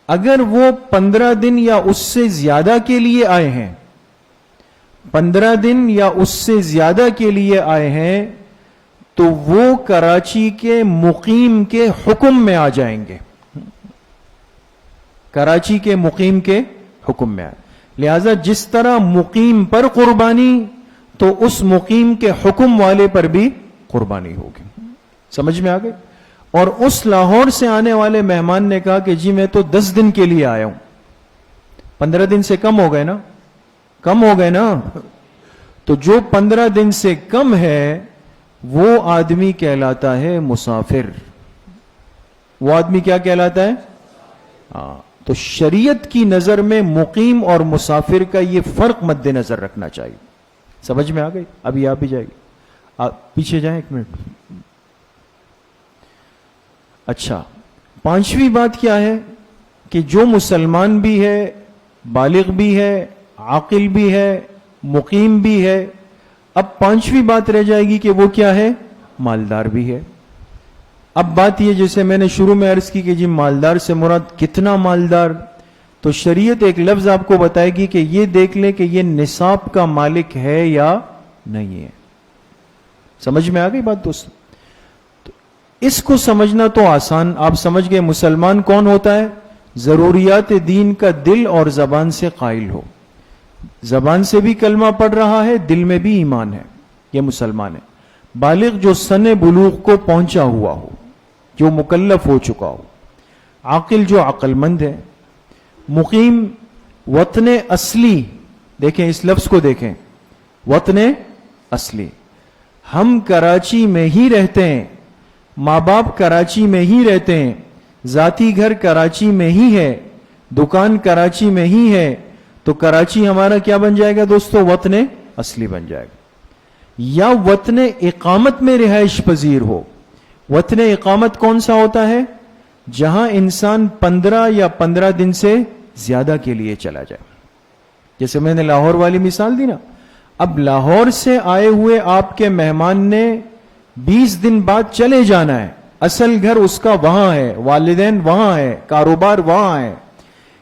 اگر وہ 15 دن یا اس سے زیادہ کے لیے آئے ہیں، 15 دن یا اس سے زیادہ کے لیے آئے ہیں، تو وہ کراچی کے مقیم کے حکم میں آ جائیں گے. کراچی کے مقیم کے حکم میں آئے. لہذا جس طرح مقیم پر قربانی، تو اس مقیم کے حکم والے پر بھی قربانی ہوگی. سمجھ میں آ گئی؟ اور اس لاہور سے آنے والے مہمان نے کہا کہ جی میں تو 10 دن کے لیے آیا ہوں. 15 دن سے کم ہو گئے نا؟ کم ہو گئے نا؟ تو جو 15 دن سے کم ہے وہ آدمی کہلاتا ہے مسافر. وہ آدمی کیا کہلاتا ہے؟ تو شریعت کی نظر میں مقیم اور مسافر کا یہ فرق مد نظر رکھنا چاہیے. سمجھ میں آ گئی؟ ابھی آپ بھی جائے گی. آپ پیچھے جائیں ایک منٹ. اچھا، پانچویں بات کیا ہے کہ جو مسلمان بھی ہے، بالغ بھی ہے، عاقل بھی ہے، مقیم بھی ہے، اب پانچویں بات رہ جائے گی کہ وہ کیا ہے؟ مالدار بھی ہے. اب بات یہ جیسے میں نے شروع میں عرض کی کہ جی مالدار سے مراد کتنا مالدار، تو شریعت ایک لفظ آپ کو بتائے گی کہ یہ دیکھ لیں کہ یہ نصاب کا مالک ہے یا نہیں ہے. سمجھ میں آ گئی بات دوستو؟ تو اس کو سمجھنا تو آسان، آپ سمجھ گئے مسلمان کون ہوتا ہے؟ ضروریات دین کا دل اور زبان سے قائل ہو. زبان سے بھی کلمہ پڑھ رہا ہے، دل میں بھی ایمان ہے، یہ مسلمان ہے. بالغ جو سن بلوغ کو پہنچا ہوا ہو، جو مکلف ہو چکا ہو. عاقل جو عقل مند ہے. مقیم وطن اصلی، دیکھیں اس لفظ کو دیکھیں، وطن اصلی. ہم کراچی میں ہی رہتے ہیں، ماں باپ کراچی میں ہی رہتے ہیں، ذاتی گھر کراچی میں ہی ہے، دکان کراچی میں ہی ہے، تو کراچی ہمارا کیا بن جائے گا دوستو؟ وطن اصلی بن جائے گا. یا وطن اقامت میں رہائش پذیر ہو. وطن اقامت کون سا ہوتا ہے؟ جہاں انسان 15 یا 15 دن سے زیادہ کے لیے چلا جائے. جیسے میں نے لاہور والی مثال دی نا، اب لاہور سے آئے ہوئے آپ کے مہمان نے 20 دن بعد چلے جانا ہے، اصل گھر اس کا وہاں ہے، والدین وہاں ہے، کاروبار وہاں ہے،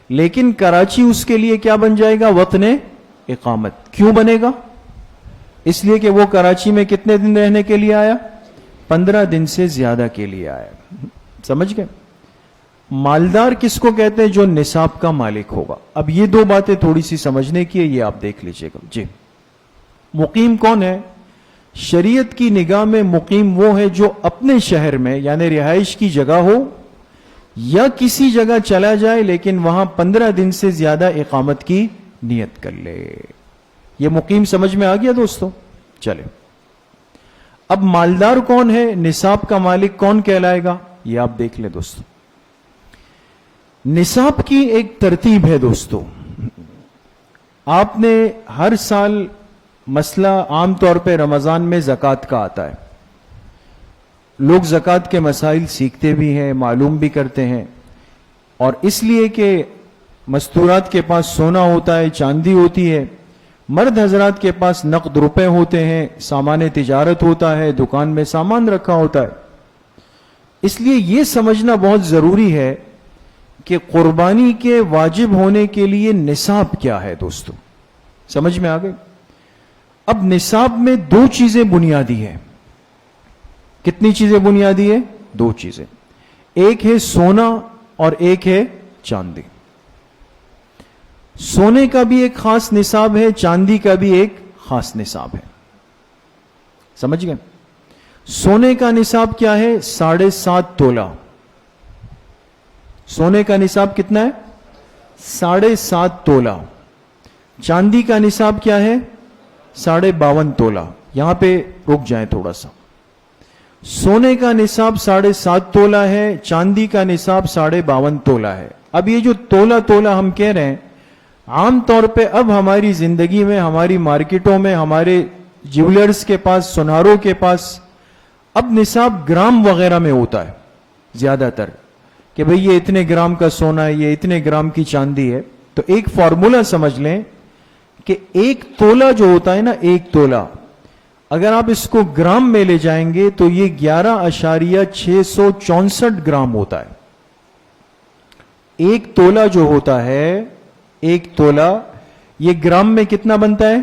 لیکن کراچی اس کے لیے کیا بن جائے گا؟ وطن اقامت. کیوں بنے گا؟ اس لیے کہ وہ کراچی میں کتنے دن رہنے کے لیے آیا؟ 15 دن سے زیادہ کے لیے آیا. سمجھ گئے؟ مالدار کس کو کہتے ہیں؟ جو نصاب کا مالک ہوگا. اب یہ دو باتیں تھوڑی سی سمجھنے کی ہے، یہ آپ دیکھ لیجئے گا. جی، مقیم کون ہے؟ شریعت کی نگاہ میں مقیم وہ ہے جو اپنے شہر میں یعنی رہائش کی جگہ ہو یا کسی جگہ چلا جائے لیکن وہاں 15 دن سے زیادہ اقامت کی نیت کر لے. یہ مقیم سمجھ میں آ گیا دوستو؟ چلے، اب مالدار کون ہے؟ نصاب کا مالک کون کہلائے گا؟ یہ آپ دیکھ لیں دوستو. نصاب کی ایک ترتیب ہے دوستو. آپ نے ہر سال مسئلہ عام طور پہ رمضان میں زکوٰۃ کا آتا ہے. لوگ زکوٰۃ کے مسائل سیکھتے بھی ہیں، معلوم بھی کرتے ہیں، اور اس لیے کہ مستورات کے پاس سونا ہوتا ہے، چاندی ہوتی ہے، مرد حضرات کے پاس نقد روپے ہوتے ہیں، سامان تجارت ہوتا ہے، دکان میں سامان رکھا ہوتا ہے. اس لیے یہ سمجھنا بہت ضروری ہے کہ قربانی کے واجب ہونے کے لیے نصاب کیا ہے دوستو. سمجھ میں آ گئی؟ اب نصاب میں 2 چیزیں بنیادی ہیں. کتنی چیزیں بنیادی ہے؟ 2 چیزیں. ایک ہے سونا اور ایک ہے چاندی. سونے کا بھی ایک خاص نصاب ہے، چاندی کا بھی ایک خاص نصاب ہے. سمجھ گئے؟ سونے کا نصاب کیا ہے؟ 7.5 تولہ. سونے کا نصاب کتنا ہے؟ 7.5 تولہ. چاندی کا نصاب کیا ہے؟ 52.5 تولہ. یہاں پہ رک جائیں تھوڑا سا. سونے کا نصاب 7.5 تولہ ہے، چاندی کا نصاب 52.5 تولہ ہے. اب یہ جو تولہ ہم کہہ رہے ہیں، عام طور پہ اب ہماری زندگی میں، ہماری مارکیٹوں میں، ہمارے جیولرز کے پاس، سوناروں کے پاس اب نصاب گرام وغیرہ میں ہوتا ہے زیادہ تر، کہ بھئی یہ اتنے گرام کا سونا ہے، یہ اتنے گرام کی چاندی ہے. تو ایک فارمولا سمجھ لیں کہ 1 تولہ جو ہوتا ہے نا، 1 تولہ اگر آپ اس کو گرام میں لے جائیں گے تو یہ 11.664 گرام ہوتا ہے. 1 تولہ جو ہوتا ہے، 1 تولہ یہ گرام میں کتنا بنتا ہے؟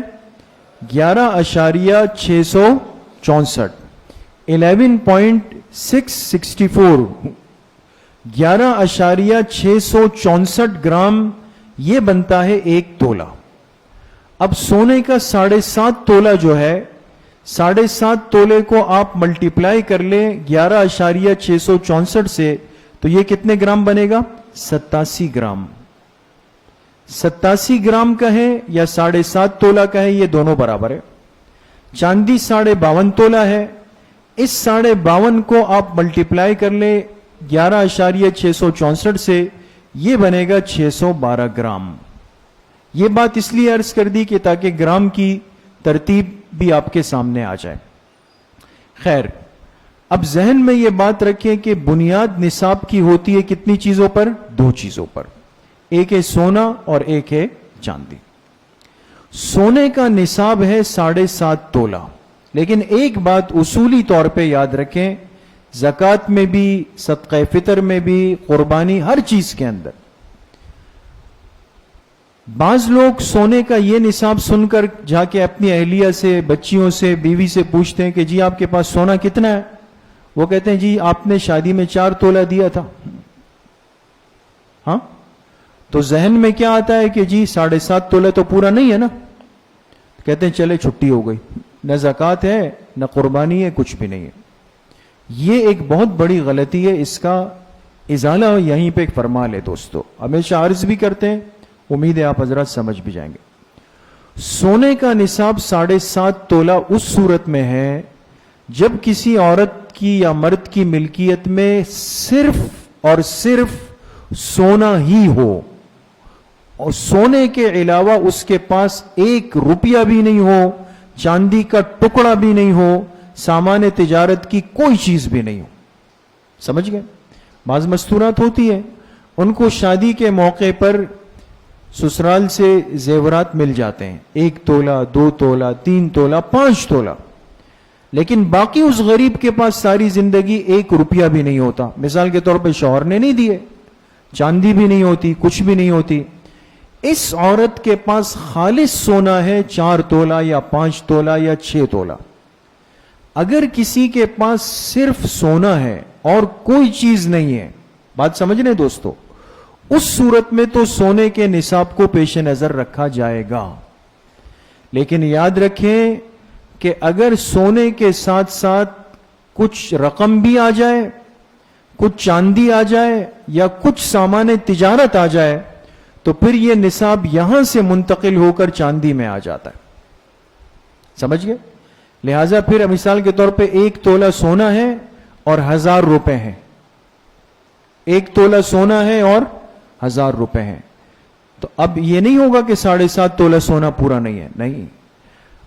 11.664. 11.664 11.664 گرام یہ بنتا ہے 1 تولہ. اب سونے کا 7.5 تولہ جو ہے، 7.5 تولے کو آپ ملٹیپلائی کر لیں 11.664 سے، تو یہ کتنے گرام بنے گا؟ 87 گرام. 87 گرام کا ہے یا 7.5 تولہ کا ہے، یہ دونوں برابر ہے. چاندی 52.5 تولہ ہے، اس 52.5 کو آپ ملٹیپلائی کر لیں 11.664 سے، یہ بنے گا 612 گرام. یہ بات اس لیے عرض کر دی کہ تاکہ گرام کی ترتیب بھی آپ کے سامنے آ جائے. خیر، اب ذہن میں یہ بات رکھیں کہ بنیاد نصاب کی ہوتی ہے کتنی چیزوں پر؟ 2 چیزوں پر. ایک ہے سونا اور ایک ہے چاندی. سونے کا نصاب ہے 7.5 تولہ. لیکن ایک بات اصولی طور پہ یاد رکھیں، زکوٰۃ میں بھی، صدقہ فطر میں بھی، قربانی، ہر چیز کے اندر بعض لوگ سونے کا یہ نصاب سن کر جا کے اپنی اہلیہ سے، بچیوں سے، بیوی سے پوچھتے ہیں کہ جی آپ کے پاس سونا کتنا ہے؟ وہ کہتے ہیں جی آپ نے شادی میں 4 تولہ دیا تھا. ہاں، تو ذہن میں کیا آتا ہے کہ جی 7.5 تولہ تو پورا نہیں ہے نا. کہتے ہیں چلے چھٹی ہو گئی، نہ زکوٰۃ ہے نہ قربانی ہے، کچھ بھی نہیں ہے. یہ ایک بہت بڑی غلطی ہے، اس کا ازالہ یہیں پہ فرما لے دوستو. ہمیشہ عرض بھی کرتے ہیں، امید ہے آپ حضرات سمجھ بھی جائیں گے. سونے کا نصاب 7.5 تولہ اس صورت میں ہے جب کسی عورت کی یا مرد کی ملکیت میں صرف اور صرف سونا ہی ہو، اور سونے کے علاوہ اس کے پاس 1 روپیہ بھی نہیں ہو، چاندی کا ٹکڑا بھی نہیں ہو، سامان تجارت کی کوئی چیز بھی نہیں ہو. سمجھ گئے؟ بعض مستورات ہوتی ہے، ان کو شادی کے موقع پر سسرال سے زیورات مل جاتے ہیں، 1 تولہ، 2 تولہ، 3 تولہ، 5 تولہ، لیکن باقی اس غریب کے پاس ساری زندگی 1 روپیہ بھی نہیں ہوتا. مثال کے طور پہ شوہر نے نہیں دیے، چاندی بھی نہیں ہوتی، کچھ بھی نہیں ہوتی. اس عورت کے پاس خالص سونا ہے 4 تولہ یا 5 تولہ یا 6 تولہ. اگر کسی کے پاس صرف سونا ہے اور کوئی چیز نہیں ہے، بات سمجھ رہے دوستو، اس صورت میں تو سونے کے نصاب کو پیش نظر رکھا جائے گا. لیکن یاد رکھیں کہ اگر سونے کے ساتھ ساتھ کچھ رقم بھی آ جائے، کچھ چاندی آ جائے یا کچھ سامان تجارت آ جائے تو پھر یہ نصاب یہاں سے منتقل ہو کر چاندی میں آ جاتا ہے. سمجھ گئے؟ لہذا پھر مثال کے طور پہ 1 تولہ سونا ہے اور 1000 روپے ہیں. 1 تولہ سونا ہے اور 1000 روپے ہیں. تو اب یہ نہیں ہوگا کہ 7.5 تولہ سونا پورا نہیں ہے، نہیں.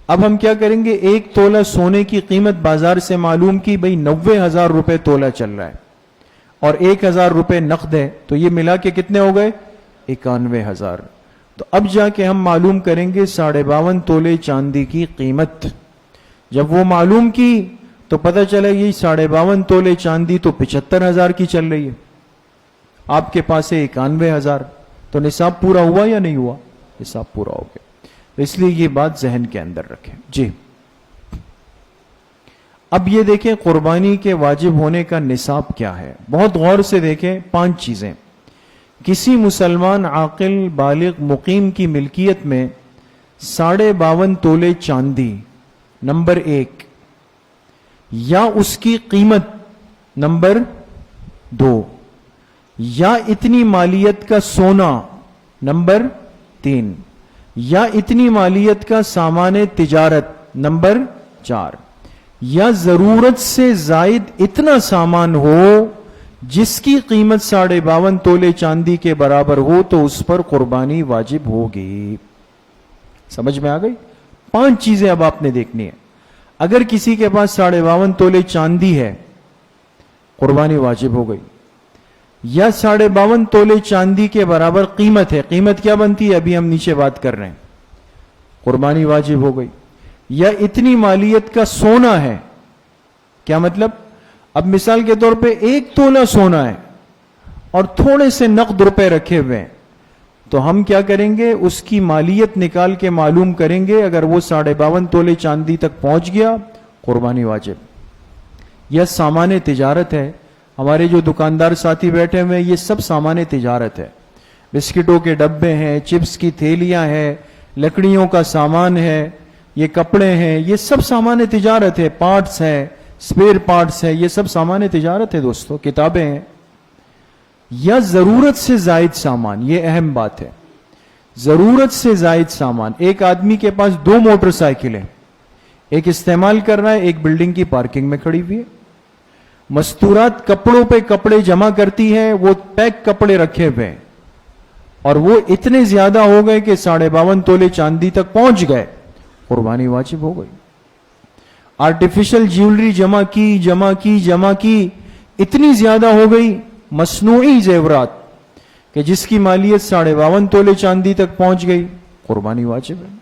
اب ہم کیا کریں گے، 1 تولہ سونے کی قیمت بازار سے معلوم کی، بھئی 90,000 روپے تولہ چل رہا ہے اور 1000 روپے نقد ہے، تو یہ ملا کے کتنے ہو گئے؟ 91,000. تو اب جا کے ہم معلوم کریں گے 52.5 تولے چاندی کی قیمت. جب وہ معلوم کی تو پتہ چلا یہ 52.5 تولے چاندی تو 75,000 کی چل رہی ہے، آپ کے پاس ہے 91,000. تو نصاب پورا ہوا یا نہیں ہوا؟ نصاب پورا ہو گیا. اس لیے یہ بات ذہن کے اندر رکھیں. جی اب یہ دیکھیں قربانی کے واجب ہونے کا نصاب کیا ہے. بہت غور سے دیکھیں، 5 چیزیں. کسی مسلمان عاقل بالغ مقیم کی ملکیت میں 52.5 تولے چاندی نمبر 1، یا اس کی قیمت نمبر 2، یا اتنی مالیت کا سونا نمبر 3، یا اتنی مالیت کا سامان تجارت نمبر 4، یا ضرورت سے زائد اتنا سامان ہو جس کی قیمت 52.5 تولے چاندی کے برابر ہو تو اس پر قربانی واجب ہوگی. سمجھ میں آ گئی؟ 5 چیزیں اب آپ نے دیکھنی ہے. اگر کسی کے پاس 52.5 تولے چاندی ہے، قربانی واجب ہو گئی. یا 52.5 تولے چاندی کے برابر قیمت ہے، قیمت کیا بنتی ہے ابھی ہم نیچے بات کر رہے ہیں، قربانی واجب ہو گئی. یا اتنی مالیت کا سونا ہے. کیا مطلب؟ اب مثال کے طور پہ 1 تولہ سونا ہے اور تھوڑے سے نقد روپے رکھے ہوئے ہیں، تو ہم کیا کریں گے، اس کی مالیت نکال کے معلوم کریں گے. اگر وہ 52.5 تولے چاندی تک پہنچ گیا، قربانی واجب. یا سامان تجارت ہے، ہمارے جو دکاندار ساتھی بیٹھے ہوئے یہ سب سامان تجارت ہے. بسکٹوں کے ڈبے ہیں، چپس کی تھیلیاں ہیں، لکڑیوں کا سامان ہے، یہ کپڑے ہیں، یہ سب سامان تجارت ہے. پارٹس ہے، سپیر پارٹس ہے، یہ سب سامان تجارت ہے دوستو. کتابیں ہیں. یا ضرورت سے زائد سامان، یہ اہم بات ہے. ضرورت سے زائد سامان. ایک آدمی کے پاس 2 موٹر سائیکل ہیں، ایک استعمال کر رہا ہے، ایک بلڈنگ کی پارکنگ میں کھڑی ہوئی ہے. مستورات کپڑوں پہ کپڑے جمع کرتی ہے، وہ پیک کپڑے رکھے ہوئے ہیں اور وہ اتنے زیادہ ہو گئے کہ 52.5 تولے چاندی تک پہنچ گئے، قربانی واجب ہو گئی. آرٹیفیشل جیولری جمع کی اتنی زیادہ ہو گئی، مصنوعی زیورات، کہ جس کی مالیت 52.5 تولے چاندی تک پہنچ گئی، قربانی واجب ہے.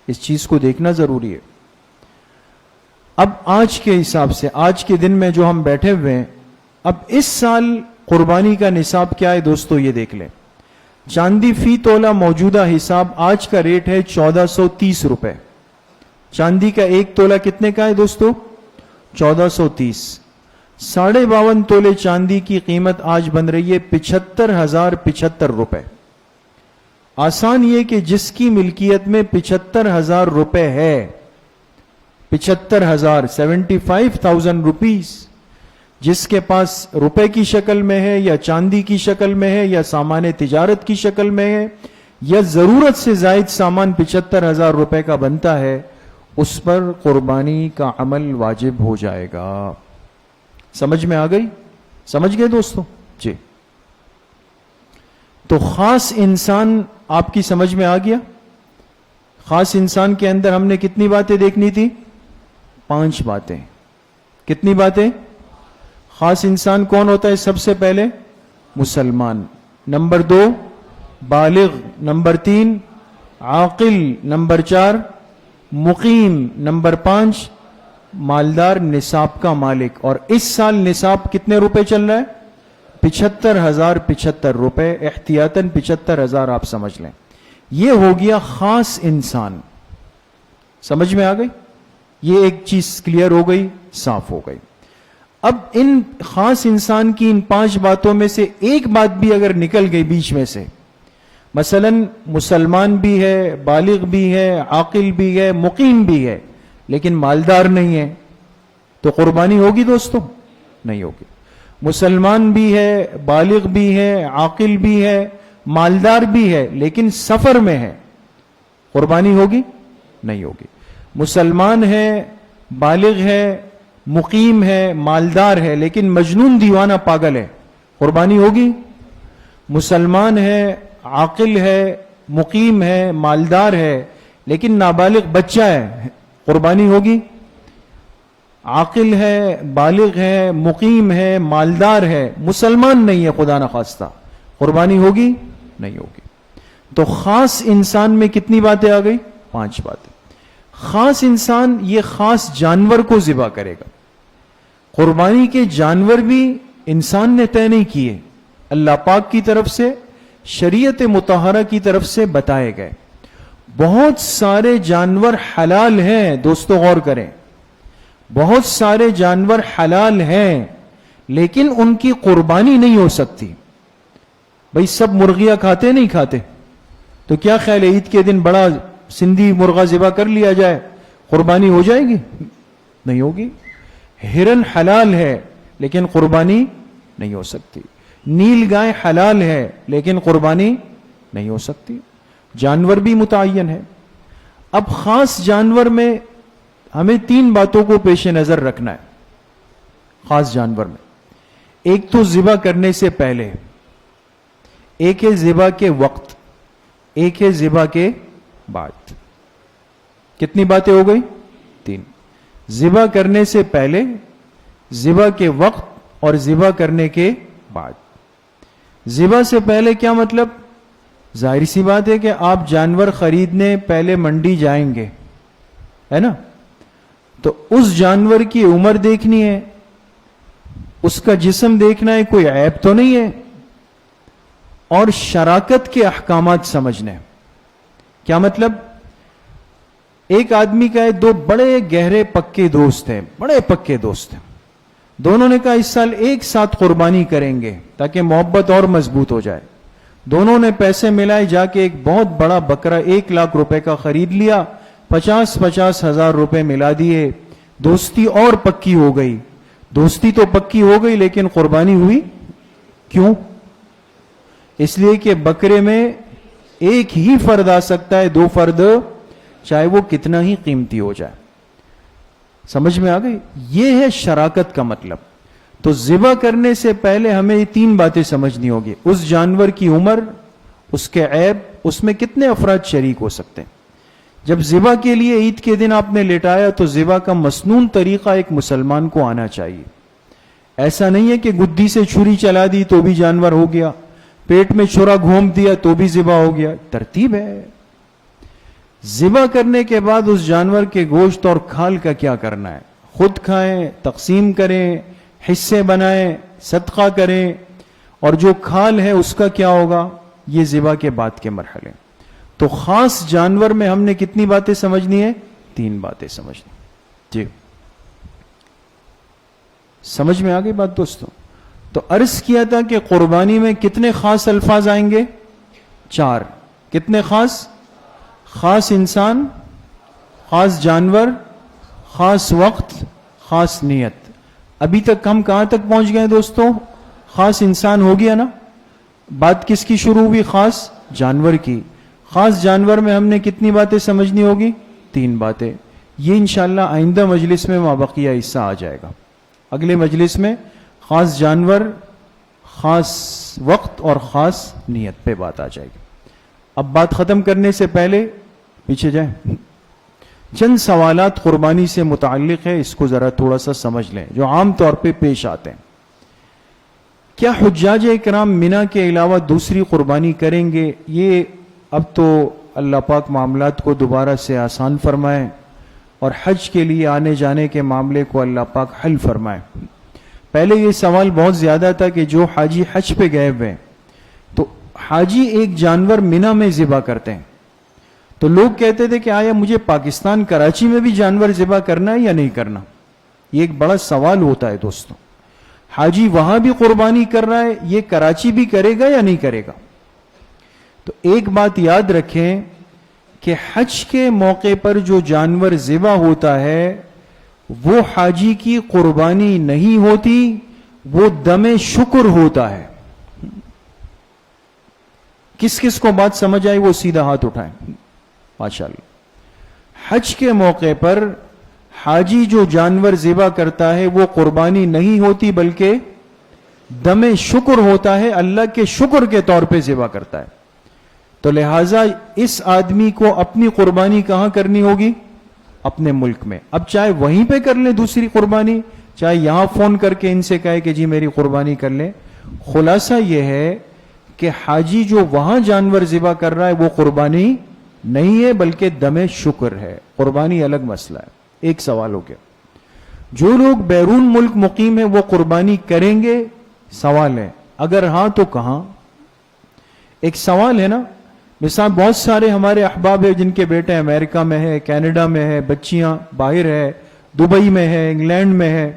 اس چیز کو دیکھنا ضروری ہے. اب آج کے حساب سے، آج کے دن میں جو ہم بیٹھے ہوئے ہیں، اب اس سال قربانی کا نصاب کیا ہے دوستو، یہ دیکھ لیں. چاندی فی تولہ موجودہ حساب آج کا ریٹ ہے 1430 روپے. چاندی کا 1 تولہ کتنے کا ہے دوستو؟ 1430. 52.5 تولے چاندی کی قیمت آج بن رہی ہے 75,075 روپے. آسان یہ کہ جس کی ملکیت میں 75,000 روپے ہے، 75,000 75,000 روپیز، جس کے پاس روپے کی شکل میں ہے یا چاندی کی شکل میں ہے یا سامان تجارت کی شکل میں ہے یا ضرورت سے زائد سامان 75,000 روپے کا بنتا ہے، اس پر قربانی کا عمل واجب ہو جائے گا. سمجھ میں آ گئی؟ سمجھ گئے دوستو؟ جی. تو خاص انسان آپ کی سمجھ میں آ گیا. خاص انسان کے اندر ہم نے کتنی باتیں دیکھنی تھی؟ 5 باتیں. کتنی باتیں؟ خاص انسان کون ہوتا ہے؟ سب سے پہلے مسلمان، نمبر 2 بالغ، نمبر 3 عاقل، نمبر 4 مقیم، نمبر 5 مالدار، نصاب کا مالک. اور اس سال نصاب کتنے روپے چل رہا ہے؟ 75,075 روپے. احتیاطاً 75,000 آپ سمجھ لیں. یہ ہو گیا خاص انسان. سمجھ میں آ گئی؟ یہ ایک چیز کلیئر ہو گئی، صاف ہو گئی. اب ان خاص انسان کی ان 5 باتوں میں سے ایک بات بھی اگر نکل گئی بیچ میں سے، مثلا مسلمان بھی ہے، بالغ بھی ہے، عاقل بھی ہے، مقیم بھی ہے، لیکن مالدار نہیں ہے، تو قربانی ہوگی دوستو؟ نہیں ہوگی. مسلمان بھی ہے، بالغ بھی ہے، عاقل بھی ہے، مالدار بھی ہے، لیکن سفر میں ہے، قربانی ہوگی؟ نہیں ہوگی. مسلمان ہے، بالغ ہے، مقیم ہے، مالدار ہے، لیکن مجنون دیوانہ پاگل ہے، قربانی ہوگی؟ مسلمان ہے، عاقل ہے، مقیم ہے، مالدار ہے، لیکن نابالغ بچہ ہے، قربانی ہوگی؟ عاقل ہے، بالغ ہے، مقیم ہے، مالدار ہے، مسلمان نہیں ہے خدا نخواستہ، قربانی ہوگی؟ نہیں ہوگی. تو خاص انسان میں کتنی باتیں آ گئی؟ 5 باتیں. خاص انسان یہ خاص جانور کو ذبح کرے گا. قربانی کے جانور بھی انسان نے طے نہیں کیے، اللہ پاک کی طرف سے، شریعت مطہرہ کی طرف سے بتائے گئے. بہت سارے جانور حلال ہیں دوستو، غور کریں. بہت سارے جانور حلال ہیں لیکن ان کی قربانی نہیں ہو سکتی. بھئی سب مرغیاں کھاتے نہیں کھاتے؟ تو کیا خیال ہے عید کے دن بڑا سندھی مرغا ذبح کر لیا جائے، قربانی ہو جائے گی؟ نہیں ہوگی. ہرن حلال ہے لیکن قربانی نہیں ہو سکتی. نیل گائے حلال ہے لیکن قربانی نہیں ہو سکتی. جانور بھی متعین ہے. اب خاص جانور میں ہمیں 3 باتوں کو پیش نظر رکھنا ہے. خاص جانور میں ایک تو ذبح کرنے سے پہلے، ایک ہے ذبح کے وقت، ایک ہے ذبح کے بعد. کتنی باتیں ہو گئی؟ 3. ذبح کرنے سے پہلے، ذبح کے وقت اور ذبح کرنے کے بعد. ذبح سے پہلے کیا مطلب؟ ظاہر سی بات ہے کہ آپ جانور خریدنے پہلے منڈی جائیں گے، ہے نا؟ تو اس جانور کی عمر دیکھنی ہے، اس کا جسم دیکھنا ہے، کوئی عیب تو نہیں ہے، اور شراکت کے احکامات سمجھنے. کیا مطلب؟ ایک آدمی کا ہے 2 بڑے گہرے پکے دوست ہیں، بڑے پکے دوست ہیں. دونوں نے کہا اس سال ایک ساتھ قربانی کریں گے تاکہ محبت اور مضبوط ہو جائے. دونوں نے پیسے ملائے، جا کے ایک بہت بڑا بکرا 1 لاکھ روپے کا خرید لیا، 50,000 ہزار روپے ملا دیے. دوستی اور پکی ہو گئی. دوستی تو پکی ہو گئی لیکن قربانی ہوئی کیوں؟ اس لیے کہ بکرے میں ایک ہی فرد آ سکتا ہے، 2 فرد چاہے وہ کتنا ہی قیمتی ہو جائے. سمجھ میں آ گئی؟ یہ ہے شراکت کا مطلب. تو ذبح کرنے سے پہلے ہمیں یہ 3 باتیں سمجھنی ہوگی. اس جانور کی عمر، اس کے عیب، اس میں کتنے افراد شریک ہو سکتے ہیں. جب ذبح کے لیے عید کے دن آپ نے لٹایا تو ذبح کا مسنون طریقہ ایک مسلمان کو آنا چاہیے. ایسا نہیں ہے کہ گدی سے چھری چلا دی تو بھی جانور ہو گیا، پیٹ میں چھرا گھوم دیا تو بھی ذبح ہو گیا. ترتیب ہے. ذبح کرنے کے بعد اس جانور کے گوشت اور کھال کا کیا کرنا ہے. خود کھائیں، تقسیم کریں، حصے بنائیں، صدقہ کریں، اور جو کھال ہے اس کا کیا ہوگا، یہ ذبح کے بعد کے مرحلے. تو خاص جانور میں ہم نے کتنی باتیں سمجھنی ہے؟ 3 باتیں سمجھنی. جی سمجھ میں آ گئی بات دوستوں؟ تو عرض کیا تھا کہ قربانی میں کتنے خاص الفاظ آئیں گے؟ 4. کتنے خاص؟ خاص انسان، خاص جانور، خاص وقت، خاص نیت. ابھی تک ہم کہاں تک پہنچ گئے دوستوں؟ خاص انسان ہو گیا نا. بات کس کی شروع ہوئی؟ خاص جانور کی. خاص جانور میں ہم نے کتنی باتیں سمجھنی ہوگی؟ 3 باتیں. یہ انشاءاللہ آئندہ مجلس میں مابقیہ حصہ آ جائے گا. اگلے مجلس میں خاص جانور، خاص وقت اور خاص نیت پہ بات آ جائے گی. اب بات ختم کرنے سے پہلے پیچھے جائیں. چند سوالات قربانی سے متعلق ہے، اس کو ذرا تھوڑا سا سمجھ لیں، جو عام طور پہ پیش آتے ہیں. کیا حجاج اکرام منی کے علاوہ دوسری قربانی کریں گے؟ یہ اب تو اللہ پاک معاملات کو دوبارہ سے آسان فرمائے اور حج کے لیے آنے جانے کے معاملے کو اللہ پاک حل فرمائے. پہلے یہ سوال بہت زیادہ تھا کہ جو حاجی حج پہ گئے ہوئے تو حاجی ایک جانور منی میں ذبح کرتے ہیں، تو لوگ کہتے تھے کہ آیا مجھے پاکستان کراچی میں بھی جانور ذبح کرنا ہے یا نہیں کرنا؟ یہ ایک بڑا سوال ہوتا ہے دوستوں. حاجی وہاں بھی قربانی کر رہا ہے، یہ کراچی بھی کرے گا یا نہیں کرے گا؟ تو ایک بات یاد رکھیں کہ حج کے موقع پر جو جانور ذبح ہوتا ہے وہ حاجی کی قربانی نہیں ہوتی، وہ دم شکر ہوتا ہے. کس کس کو بات سمجھ آئی وہ سیدھا ہاتھ اٹھائیں. ماشاءاللہ. حج کے موقع پر حاجی جو جانور ذبح کرتا ہے وہ قربانی نہیں ہوتی بلکہ دم شکر ہوتا ہے، اللہ کے شکر کے طور پہ ذبح کرتا ہے. تو لہٰذا اس آدمی کو اپنی قربانی کہاں کرنی ہوگی؟ اپنے ملک میں. اب چاہے وہیں پہ کر لیں دوسری قربانی، چاہے یہاں فون کر کے ان سے کہے کہ جی میری قربانی کر لیں. خلاصہ یہ ہے کہ حاجی جو وہاں جانور ذبح کر رہا ہے وہ قربانی نہیں ہے بلکہ دم شکر ہے. قربانی الگ مسئلہ ہے. ایک سوال ہو گیا. جو لوگ بیرون ملک مقیم ہیں وہ قربانی کریں گے؟ سوال ہے. اگر ہاں تو کہاں؟ ایک سوال ہے نا. مثال بہت سارے ہمارے احباب ہیں جن کے بیٹے امریکہ میں ہے، کینیڈا میں ہے، بچیاں باہر ہے، دبئی میں ہے، انگلینڈ میں ہے،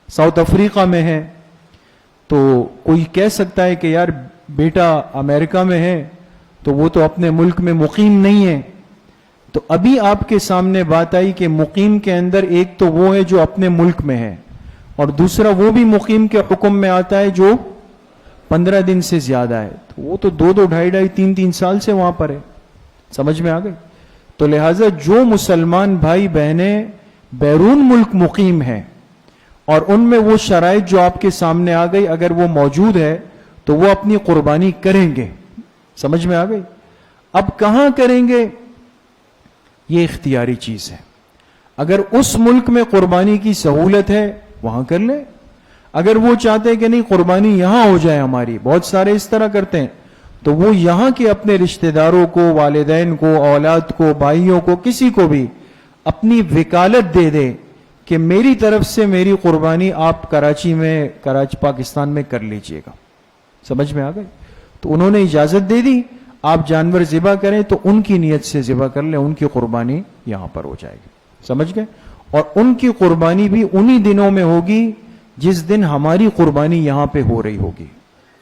ساؤتھ افریقہ میں ہے. تو کوئی کہہ سکتا ہے کہ یار بیٹا امریکہ میں ہے تو وہ تو اپنے ملک میں مقیم نہیں ہے. تو ابھی آپ کے سامنے بات آئی کہ مقیم کے اندر ایک تو وہ ہے جو اپنے ملک میں ہے اور دوسرا وہ بھی مقیم کے حکم میں آتا ہے جو 15 دن سے زیادہ ہے. تو وہ تو 2 2.5 3 سال سے وہاں پر ہے. سمجھ میں آ گئی؟ تو لہٰذا جو مسلمان بھائی بہنیں بیرون ملک مقیم ہیں اور ان میں وہ شرائط جو آپ کے سامنے آ گئی اگر وہ موجود ہے تو وہ اپنی قربانی کریں گے. سمجھ میں آ گئی؟ اب کہاں کریں گے یہ اختیاری چیز ہے. اگر اس ملک میں قربانی کی سہولت ہے وہاں کر لیں. اگر وہ چاہتے ہیں کہ نہیں قربانی یہاں ہو جائے ہماری، بہت سارے اس طرح کرتے ہیں، تو وہ یہاں کے اپنے رشتہ داروں کو، والدین کو، اولاد کو، بھائیوں کو، کسی کو بھی اپنی وکالت دے دے کہ میری طرف سے میری قربانی آپ کراچی پاکستان میں کر لیجئے گا. سمجھ میں آ گئی؟ تو انہوں نے اجازت دے دی آپ جانور ذبح کریں تو ان کی نیت سے ذبح کر لیں، ان کی قربانی یہاں پر ہو جائے گی. سمجھ گئے؟ اور ان کی قربانی بھی انہی دنوں میں ہوگی جس دن ہماری قربانی یہاں پہ ہو رہی ہوگی.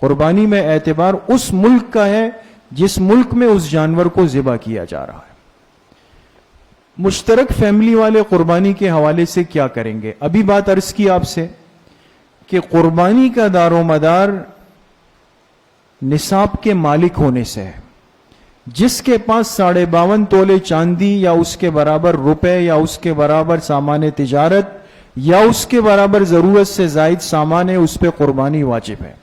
قربانی میں اعتبار اس ملک کا ہے جس ملک میں اس جانور کو ذبح کیا جا رہا ہے. مشترک فیملی والے قربانی کے حوالے سے کیا کریں گے؟ ابھی بات عرض کی آپ سے کہ قربانی کا دار و مدار نصاب کے مالک ہونے سے ہے. جس کے پاس 52.5 تولے چاندی یا اس کے برابر روپے یا اس کے برابر سامان تجارت یا اس کے برابر ضرورت سے زائد سامان ہے، اس پہ قربانی واجب ہے۔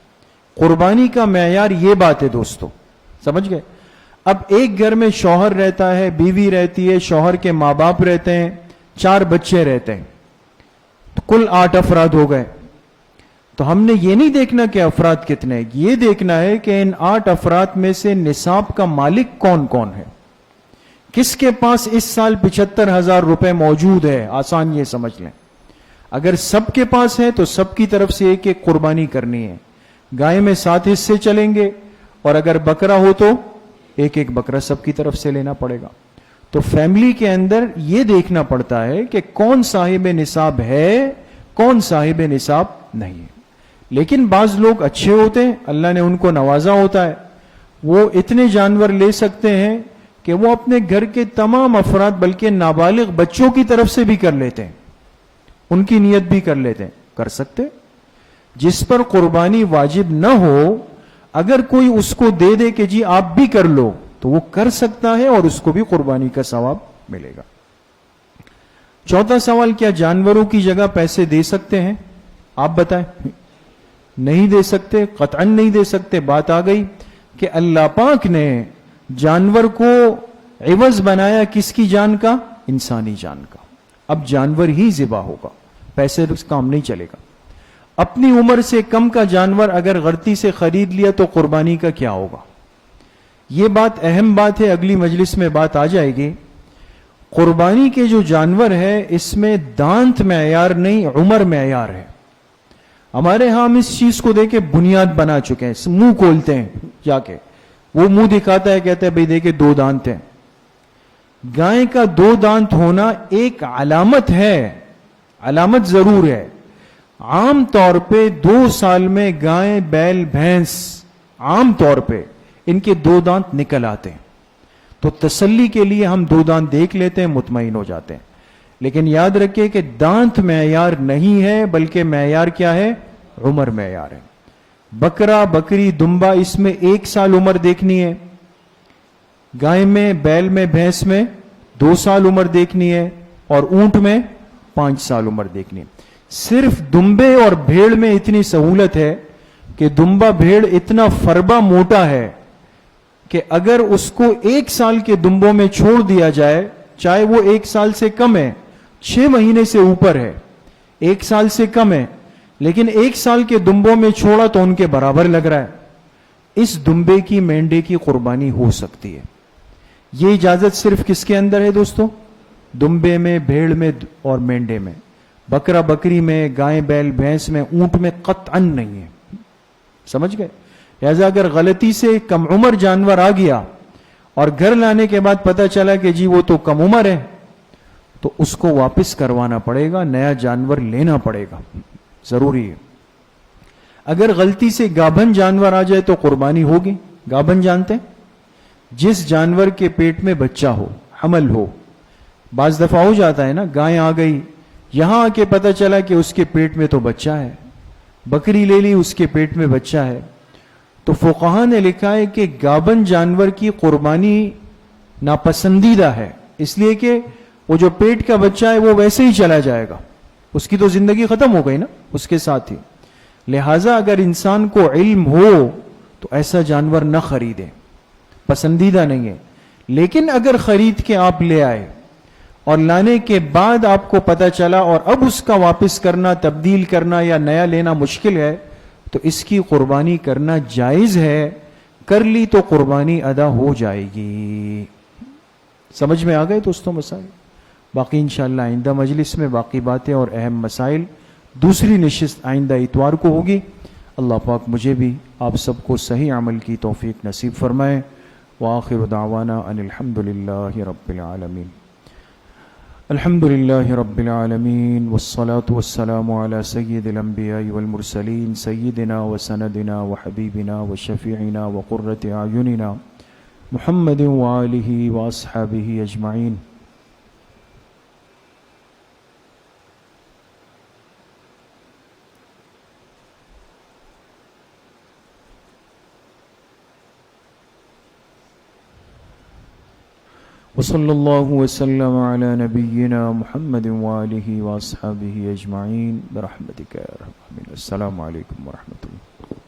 قربانی کا معیار یہ بات ہے دوستو، سمجھ گئے؟ اب ایک گھر میں شوہر رہتا ہے، بیوی رہتی ہے، شوہر کے ماں باپ رہتے ہیں، 4 بچے رہتے ہیں، تو کل 8 افراد ہو گئے۔ تو ہم نے یہ نہیں دیکھنا کہ افراد کتنے ہیں، یہ دیکھنا ہے کہ ان 8 افراد میں سے نصاب کا مالک کون کون ہے، کس کے پاس اس سال 75,000 روپے موجود ہے۔ آسان یہ سمجھ لیں، اگر سب کے پاس ہے تو سب کی طرف سے ایک ایک قربانی کرنی ہے، گائے میں 7 حصے چلیں گے، اور اگر بکرا ہو تو ایک ایک بکرا سب کی طرف سے لینا پڑے گا۔ تو فیملی کے اندر یہ دیکھنا پڑتا ہے کہ کون صاحب نصاب ہے، کون صاحب نصاب نہیں ہے۔ لیکن بعض لوگ اچھے ہوتے ہیں، اللہ نے ان کو نوازا ہوتا ہے، وہ اتنے جانور لے سکتے ہیں کہ وہ اپنے گھر کے تمام افراد بلکہ نابالغ بچوں کی طرف سے بھی کر لیتے ہیں، ان کی نیت بھی کر لیتے ہیں، کر سکتے۔ جس پر قربانی واجب نہ ہو، اگر کوئی اس کو دے دے کہ جی آپ بھی کر لو، تو وہ کر سکتا ہے اور اس کو بھی قربانی کا ثواب ملے گا۔ چوتھا سوال، کیا جانوروں کی جگہ پیسے دے سکتے ہیں؟ آپ بتائیں۔ نہیں دے سکتے، قطعاً نہیں دے سکتے۔ بات آ گئی کہ اللہ پاک نے جانور کو عوض بنایا کس کی جان کا؟ انسانی جان کا۔ اب جانور ہی ذبح ہوگا، پیسے اس کام نہیں چلے گا۔ اپنی عمر سے کم کا جانور اگر غلطی سے خرید لیا تو قربانی کا کیا ہوگا؟ یہ بات اہم بات ہے، اگلی مجلس میں بات آ جائے گی۔ قربانی کے جو جانور ہے اس میں دانت معیار نہیں، عمر معیار ہے۔ ہمارے ہاں ہم اس چیز کو دیکھ کے بنیاد بنا چکے ہیں، منہ کھولتے ہیں جا کے، وہ منہ دکھاتا ہے، کہتا ہے بھئی دیکھیں 2 دانت ہیں۔ گائے کا 2 دانت ہونا ایک علامت ہے، علامت ضرور ہے۔ عام طور پہ 2 سال میں گائے، بیل، بھینس عام طور پہ ان کے 2 دانت نکل آتے ہیں، تو تسلی کے لیے ہم 2 دانت دیکھ لیتے ہیں، مطمئن ہو جاتے ہیں۔ لیکن یاد رکھیں کہ دانت معیار نہیں ہے، بلکہ معیار کیا ہے؟ عمر معیار ہے۔ بکرا، بکری، دمبا، اس میں 1 سال عمر دیکھنی ہے، گائے میں، بیل میں، بھینس میں 2 سال عمر دیکھنی ہے، اور اونٹ میں 5 سال عمر دیکھنی ہے۔ صرف دمبے اور بھیڑ میں اتنی سہولت ہے کہ دمبا بھیڑ اتنا فربا موٹا ہے کہ اگر اس کو 1 سال کے دمبوں میں چھوڑ دیا جائے، چاہے وہ 1 سال سے کم ہے، 6 مہینے سے اوپر ہے، 1 سال سے کم ہے، لیکن 1 سال کے دمبوں میں چھوڑا تو ان کے برابر لگ رہا ہے، اس دمبے کی، مینڈے کی قربانی ہو سکتی ہے۔ یہ اجازت صرف کس کے اندر ہے دوستو؟ دمبے میں، بھیڑ میں اور مینڈے میں۔ بکرا بکری میں، گائے بیل بھینس میں، اونٹ میں قطعاً نہیں ہے۔ سمجھ گئے؟ لہذا اگر غلطی سے کم عمر جانور آ گیا اور گھر لانے کے بعد پتہ چلا کہ جی وہ تو کم عمر ہے، تو اس کو واپس کروانا پڑے گا، نیا جانور لینا پڑے گا، ضروری ہے۔ اگر غلطی سے گابھن جانور آ جائے تو قربانی ہوگی۔ گابھن جانتے ہیں؟ جس جانور کے پیٹ میں بچہ ہو، حمل ہو۔ بعض دفعہ ہو جاتا ہے نا، گائے آ گئی، یہاں آ کے پتہ چلا کہ اس کے پیٹ میں تو بچہ ہے، بکری لے لی، اس کے پیٹ میں بچہ ہے، تو فقہا نے لکھا ہے کہ گابن جانور کی قربانی ناپسندیدہ ہے، اس لیے کہ وہ جو پیٹ کا بچہ ہے وہ ویسے ہی چلا جائے گا، اس کی تو زندگی ختم ہو گئی نا اس کے ساتھ ہی۔ لہٰذا اگر انسان کو علم ہو تو ایسا جانور نہ خریدے، پسندیدہ نہیں ہے۔ لیکن اگر خرید کے آپ لے آئے اور لانے کے بعد آپ کو پتہ چلا اور اب اس کا واپس کرنا، تبدیل کرنا یا نیا لینا مشکل ہے، تو اس کی قربانی کرنا جائز ہے، کر لی تو قربانی ادا ہو جائے گی۔ سمجھ میں آ گئے دوستوں مسائل؟ باقی انشاءاللہ آئندہ مجلس میں باقی باتیں اور اہم مسائل، دوسری نشست آئندہ اتوار کو ہوگی۔ اللہ پاک مجھے بھی آپ سب کو صحیح عمل کی توفیق نصیب فرمائے۔ وآخر دعوانا ان الحمد للہ رب العالمین۔ الحمد للہ رب العالمین والصلاة والسلام على سید الانبیاء والمرسلین سیدنا وسندنا وحبیبنا وشفیعنا وقرۃ اعیننا محمد وآلہ واصحابہ اجمعین۔ وصلی اللہ وسلم علی نبینا محمد وآلہ واصحابہ اجمعین برحمتک یا ارحم الراحمین۔ السلام علیکم ورحمۃ اللہ۔